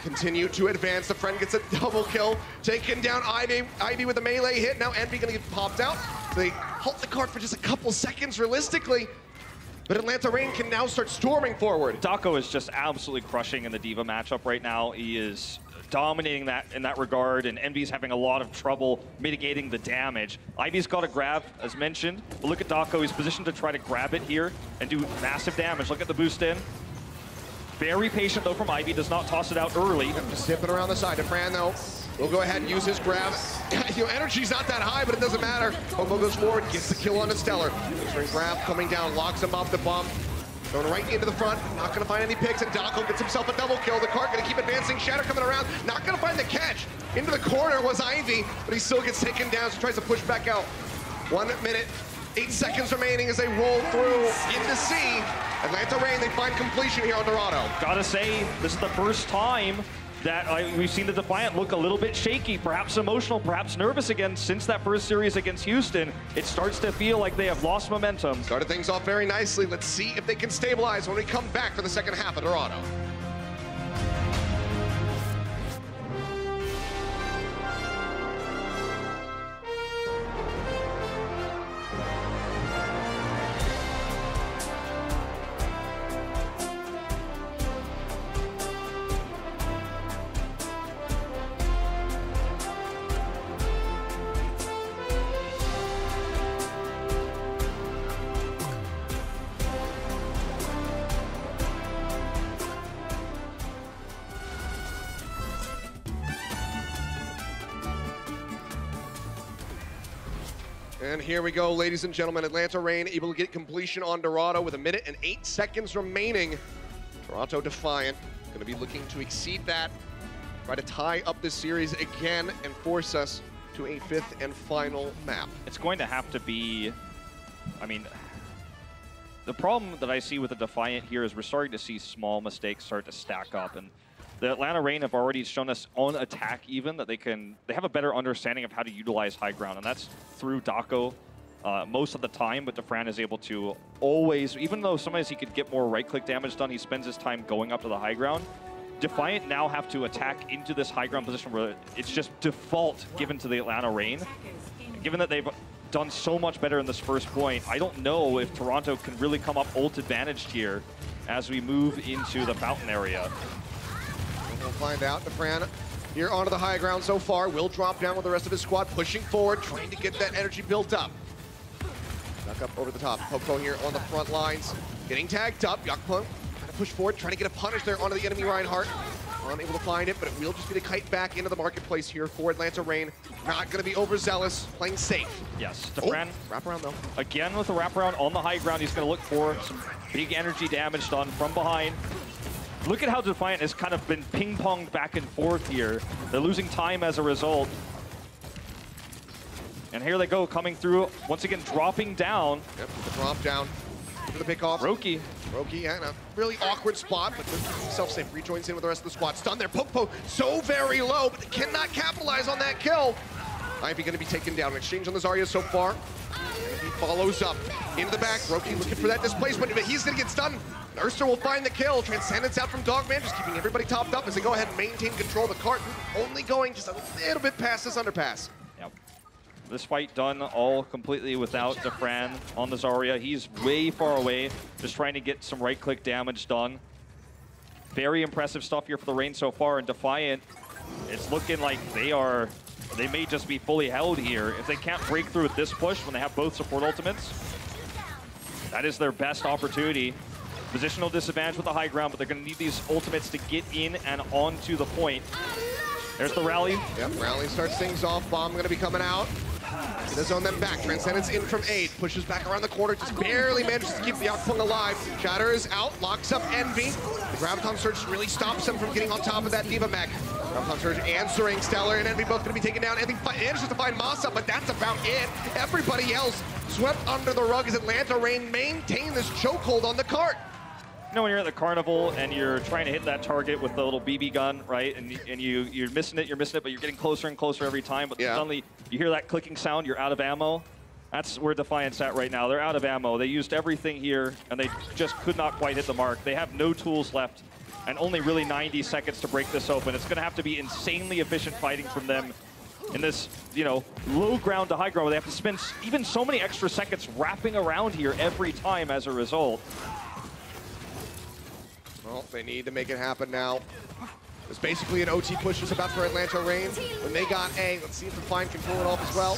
Continue to advance. The friend gets a double kill. Taking down Ivy with a melee hit. Now Envy gonna get popped out. So they halt the cart for just a couple seconds realistically. But Atlanta Reign can now start storming forward. Dako is just absolutely crushing in the Diva matchup right now. He is dominating that in that regard, and Envy's having a lot of trouble mitigating the damage. Ivy's got a grab, as mentioned. But look at Dako. He's positioned to try to grab it here and do massive damage. Look at the boost in. Very patient, though, from Ivy. Does not toss it out early. Just zipping around the side. Defran, though, will go ahead and use his grab. You know, energy's not that high, but it doesn't matter. Popo goes forward, gets the kill on the Stellar. Grab coming down, locks him up. The bomb Going right into the front, not gonna find any picks, and Dako gets himself a double kill. The cart gonna keep advancing, Shatter coming around, not gonna find the catch. Into the corner was Ivy, but he still gets taken down, so tries to push back out. 1 minute, 8 seconds remaining as they roll through into C. Atlanta Reign, they find completion here on Dorado. Gotta say, this is the first time that we've seen the Defiant look a little bit shaky, perhaps emotional, perhaps nervous again since that first series against Houston. It starts to feel like they have lost momentum. Started things off very nicely. Let's see if they can stabilize when we come back for the second half of Dorado. And here we go, ladies and gentlemen. Atlanta Reign able to get completion on Dorado with 1 minute and 8 seconds remaining. Toronto Defiant going to be looking to exceed that, try to tie up this series again and force us to a 5th and final map. It's going to have to be, I mean, the problem that I see with the Defiant here is we're starting to see small mistakes start to stack up, and the Atlanta Reign have already shown us on attack even that they have a better understanding of how to utilize high ground, and that's through Dako most of the time, but Defiant is able to always, even though sometimes he could get more right-click damage done, he spends his time going up to the high ground. Defiant now have to attack into this high ground position where it's just default given to the Atlanta Reign. And given that they've done so much better in this first point, I don't know if Toronto can really come up ult advantaged here as we move into the fountain area. We'll find out. Defran here onto the high ground so far. Will drop down with the rest of his squad, pushing forward, trying to get that energy built up. Back up over the top. Popo here on the front lines, getting tagged up. Yakpunk trying to push forward, trying to get a punish there onto the enemy Reinhardt. Unable to find it, but it will just be the kite back into the marketplace here for Atlanta Reign. Not going to be overzealous, playing safe. Yes, Defran. Wrap around though. Again with the wraparound on the high ground, he's going to look for some big energy damage done from behind. Look at how Defiant has kind of been ping-ponged back and forth here. They're losing time as a result. And here they go, coming through, once again dropping down. Yep, the drop down. For the pick off. Roki in a really awkward spot, but self-safe. Rejoins in with the rest of the squad. Stun there. Popo so very low, but cannot capitalize on that kill. Ivy going to be taken down. An exchange on the Zarya so far. And he follows up into the back. Roki looking for that displacement, but he's going to get stunned. Urster will find the kill. Transcendence out from Dogman, just keeping everybody topped up as they go ahead and maintain control of the cart. Only going just a little bit past this underpass. Yep. This fight done all completely without Defran on the Zarya. He's way far away, just trying to get some right-click damage done. Very impressive stuff here for the Reign so far, and Defiant, it's looking like they may just be fully held here. If they can't break through with this push when they have both support ultimates, that is their best opportunity. Positional disadvantage with the high ground, but they're going to need these ultimates to get in and onto the point. There's the rally. Yep, rally starts things off. Bomb going to be coming out. He does own them back. Transcendence in from 8. Pushes back around the corner. Just barely manages to keep the Yakpung alive. Shatter is out. Locks up Envy. The Graviton Surge really stops him from getting on top of that Diva mech. Graviton Surge answering Stellar and Envy both going to be taken down. Envy manages to find Masa, but that's about it. Everybody else swept under the rug as Atlanta Reign maintain this chokehold on the cart. You know, when you're at the carnival and you're trying to hit that target with the little BB gun, right? And you're missing it, but you're getting closer and closer every time. But suddenly you hear that clicking sound, you're out of ammo. That's where Defiant's at right now. They're out of ammo. They used everything here, and they just could not quite hit the mark. They have no tools left, and only really 90 seconds to break this open. It's going to have to be insanely efficient fighting from them in this, you know, low ground to high ground, where they have to spend even so many extra seconds wrapping around here every time as a result. Well, they need to make it happen now. It's basically an OT push just about for Atlanta Reign. When they got A, let's see if Defiant can pull it off as well.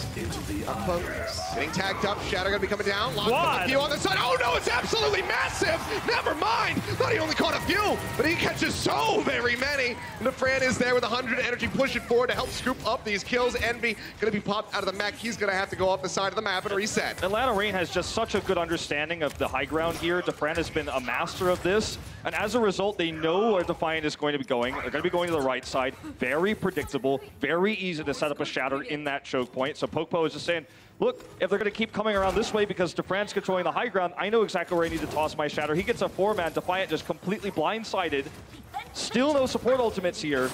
Getting tagged up, Shatter gonna be coming down. Lots of a few on the side. Oh no, it's absolutely massive! Never mind! Thought he only caught a few, but he catches so very many. And Fran is there with 100 energy pushing forward to help scoop up these kills. Envy gonna be popped out of the mech. He's gonna have to go off the side of the map and reset. Atlanta Reign has just such a good understanding of the high ground here. Defran has been a master of this, and as a result, they know where Defiant is going to be going. They're going to be going to the right side. Very predictable, very easy to set up a Shatter in that choke point. So Pokepo is just saying, look, if they're going to keep coming around this way because Defran's controlling the high ground, I know exactly where I need to toss my Shatter. He gets a 4-man. Defiant just completely blindsided. Still no support ultimates here.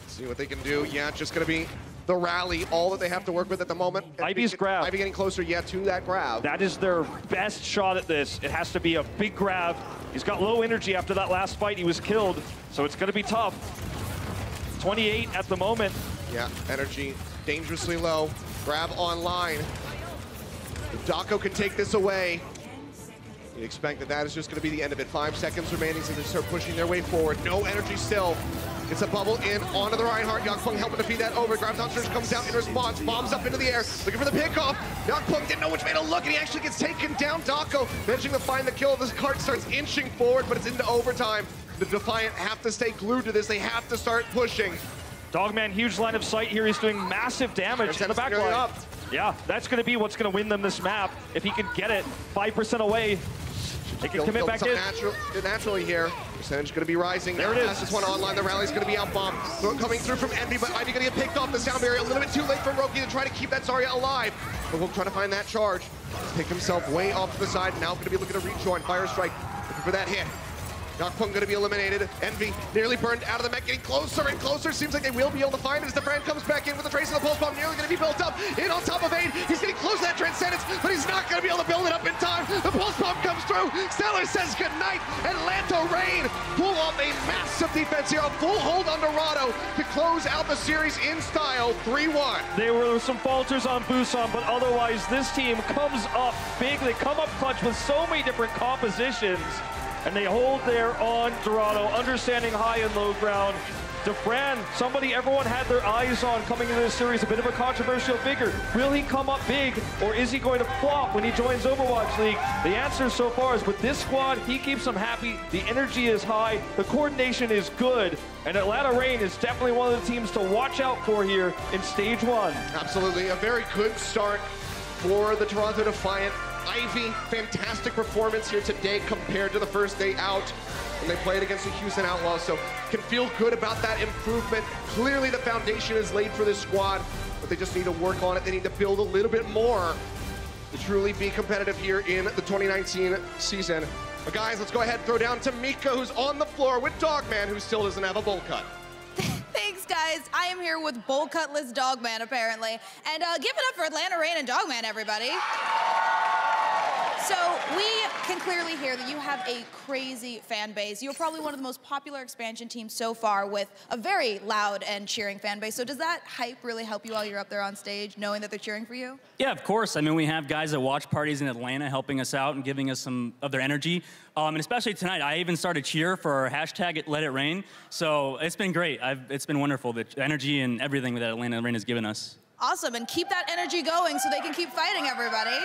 See what they can do. Yeah, just going to be the rally, all that they have to work with at the moment. Ivy's grab. Ivy getting closer yet to that grab. That is their best shot at this. It has to be a big grab. He's got low energy after that last fight. He was killed, so it's going to be tough. 28 at the moment. Yeah, energy dangerously low. Grab online. If Dako can take this away, you expect that that is just going to be the end of it. 5 seconds remaining, so they start pushing their way forward. No energy still. It's a bubble in onto the Reinhardt. Yakpung helping to feed that over. Grabs on Surge, comes down in response. Bombs up into the air, looking for the pickoff. Yakpung didn't know which way to look, and he actually gets taken down. Dako managing to find the kill. This cart starts inching forward, but it's into overtime. The Defiant have to stay glued to this. They have to start pushing. Dogman, huge line of sight here. He's doing massive damage in the back line. Yeah, that's going to be what's going to win them this map. If he can get it 5% away, they can commit back in. Naturally here. Percentage going to be rising. There it is. This one online. The rally's going to be outbombed. Coming through from Envy, but Ivy going to get picked off the sound barrier. A little bit too late for Roki to try to keep that Zarya alive. But we'll try to find that charge. Pick himself way off to the side. Now going to be looking to rejoin. Fire Strike. Looking for that hit. Yakpung going to be eliminated. Envy nearly burned out of the mech, getting closer and closer. Seems like they will be able to find it as the Fran comes back in with the trace of the pulse bomb. Nearly going to be built up. In on top of 8. He's getting close to that Transcendence, but he's not going to be able to build it up in time. The pulse bomb comes through. Stellar says goodnight. Atlanta Reign pull off a massive defense here. A full hold on Dorado to close out the series in style. 3-1. There were some falters on Busan, but otherwise this team comes up big. They come up clutch with so many different compositions. And they hold there on Dorado, understanding high and low ground. Defran, somebody everyone had their eyes on coming into this series, a bit of a controversial figure. Will he come up big, or is he going to flop when he joins Overwatch League? The answer so far is with this squad, he keeps them happy, the energy is high, the coordination is good, and Atlanta Reign is definitely one of the teams to watch out for here in Stage 1. Absolutely, a very good start for the Toronto Defiant. Ivy, fantastic performance here today compared to the first day out when they played against the Houston Outlaws, so can feel good about that improvement. Clearly the foundation is laid for this squad, but they just need to work on it. They need to build a little bit more to truly be competitive here in the 2019 season. But guys, let's go ahead and throw down to Mika, who's on the floor with Dogman, who still doesn't have a bowl cut. Thanks, guys. I am here with bowl cutless Dogman, apparently. And give it up for Atlanta Reign and Dogman, everybody. So we can clearly hear that you have a crazy fan base. You're probably one of the most popular expansion teams so far with a very loud and cheering fan base. So does that hype really help you while you're up there on stage, knowing that they're cheering for you? Yeah, of course. I mean, we have guys at watch parties in Atlanta helping us out and giving us some of their energy. And especially tonight, I even started cheer for our hashtag Let It Rain. So it's been great. It's been wonderful, the energy and everything that Atlanta Reign has given us. Awesome, and keep that energy going so they can keep fighting everybody.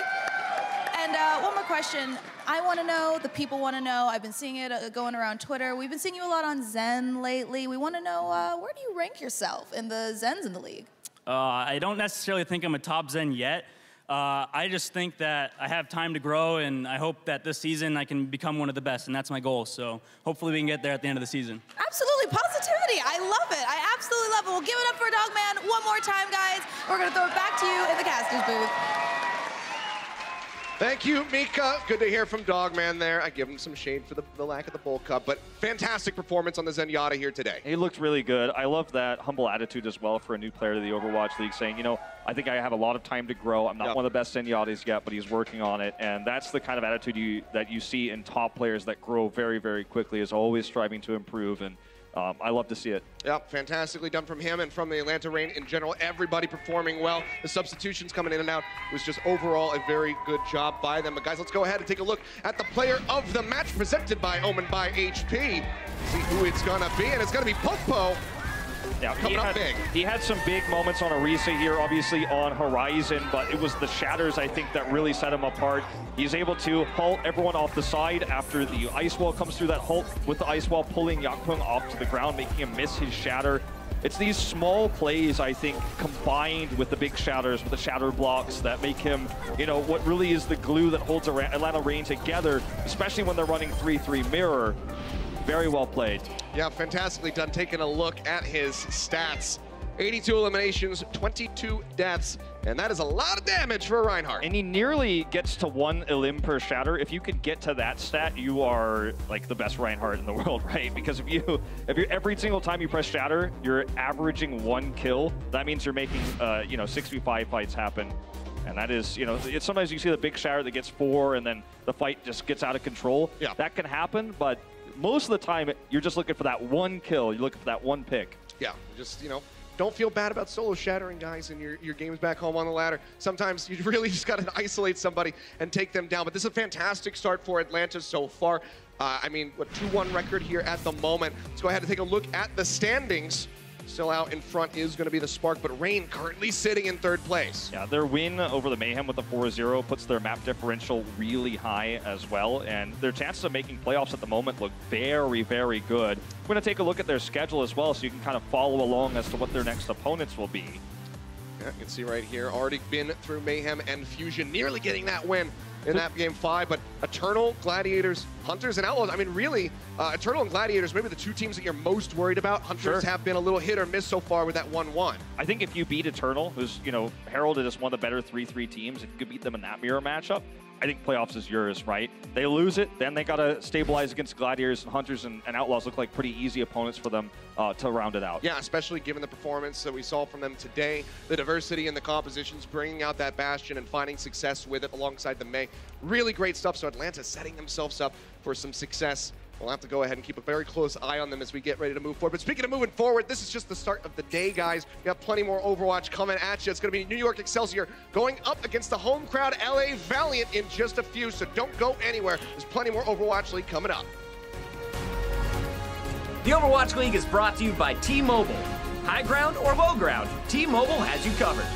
And one more question. I want to know, the people want to know, I've been seeing it going around Twitter. We've been seeing you a lot on Zen lately. We want to know, where do you rank yourself in the Zens in the league? I don't necessarily think I'm a top Zen yet. I just think that I have time to grow, and I hope that this season I can become one of the best, and that's my goal. So hopefully we can get there at the end of the season. Absolutely, positivity. I love it. I absolutely love it. We'll give it up for Dogman one more time, guys. We're going to throw it back to you in the caster's booth. Thank you, Mika. Good to hear from Dogman there. I give him some shade for the lack of the bowl cut, but fantastic performance on the Zenyatta here today. He looked really good. I love that humble attitude as well for a new player to the Overwatch League, saying, you know, I think I have a lot of time to grow. I'm not one of the best Zenyatta's yet, but he's working on it. And that's the kind of attitude that you see in top players that grow very, very quickly, is always striving to improve. And I love to see it. Yep, fantastically done from him and from the Atlanta Reign in general. Everybody performing well. The substitutions coming in and out was just overall a very good job by them. But guys, let's go ahead and take a look at the player of the match presented by Omen by HP. See who it's gonna be, and it's gonna be Popo. Yeah, coming up big. He had some big moments on Orisa here, obviously on Horizon, but it was the shatters, I think, that really set him apart. He's able to halt everyone off the side after the ice wall comes through that halt with the ice wall, pulling Yakpung off to the ground, making him miss his shatter. It's these small plays, I think, combined with the big shatters, with the shatter blocks that make him, you know, what really is the glue that holds Atlanta Reign together, especially when they're running 3-3 mirror. Very well played. Yeah, fantastically done. Taking a look at his stats. 82 eliminations, 22 deaths, and that is a lot of damage for Reinhardt. And he nearly gets to 1 elim per shatter. If you could get to that stat, you are like the best Reinhardt in the world, right? Because if you're every single time you press shatter, you're averaging 1 kill. That means you're making, you know, 6v5 fights happen. And that is, you know, it's sometimes you see the big shatter that gets 4 and then the fight just gets out of control. Yeah. That can happen, but most of the time, you're just looking for that 1 kill. You're looking for that 1 pick. Yeah, just, you know, don't feel bad about solo shattering, guys, in your games back home on the ladder. Sometimes you really just got to isolate somebody and take them down. But this is a fantastic start for Atlanta so far. I mean, a 2-1 record here at the moment. Let's go ahead and take a look at the standings. Still out in front is going to be the Spark, but Reign currently sitting in 3rd place. Yeah, their win over the Mayhem with the 4-0 puts their map differential really high as well, and their chances of making playoffs at the moment look very, very good. We're going to take a look at their schedule as well, so you can kind of follow along as to what their next opponents will be. Yeah, you can see right here, already been through Mayhem and Fusion, nearly getting that win in that game 5, but Eternal, Gladiators, Hunters, and Outlaws. I mean, really, Eternal and Gladiators, maybe the 2 teams that you're most worried about. Hunters have been a little hit or miss so far with that 1-1. I think if you beat Eternal, who's, you know, heralded as one of the better 3-3 teams, if you could beat them in that mirror matchup, I think playoffs is yours, right? They lose it, then they got to stabilize against Gladiators and Hunters, and Outlaws look like pretty easy opponents for them to round it out. Yeah, especially given the performance that we saw from them today, the diversity in the compositions, bringing out that Bastion and finding success with it alongside the May. Really great stuff, so Atlanta setting themselves up for some success. We'll have to go ahead and keep a very close eye on them as we get ready to move forward. But speaking of moving forward, this is just the start of the day, guys. We got plenty more Overwatch coming at you. It's going to be New York Excelsior going up against the home crowd LA Valiant in just a few, so don't go anywhere. There's plenty more Overwatch League coming up. The Overwatch League is brought to you by T-Mobile. High ground or low ground, T-Mobile has you covered.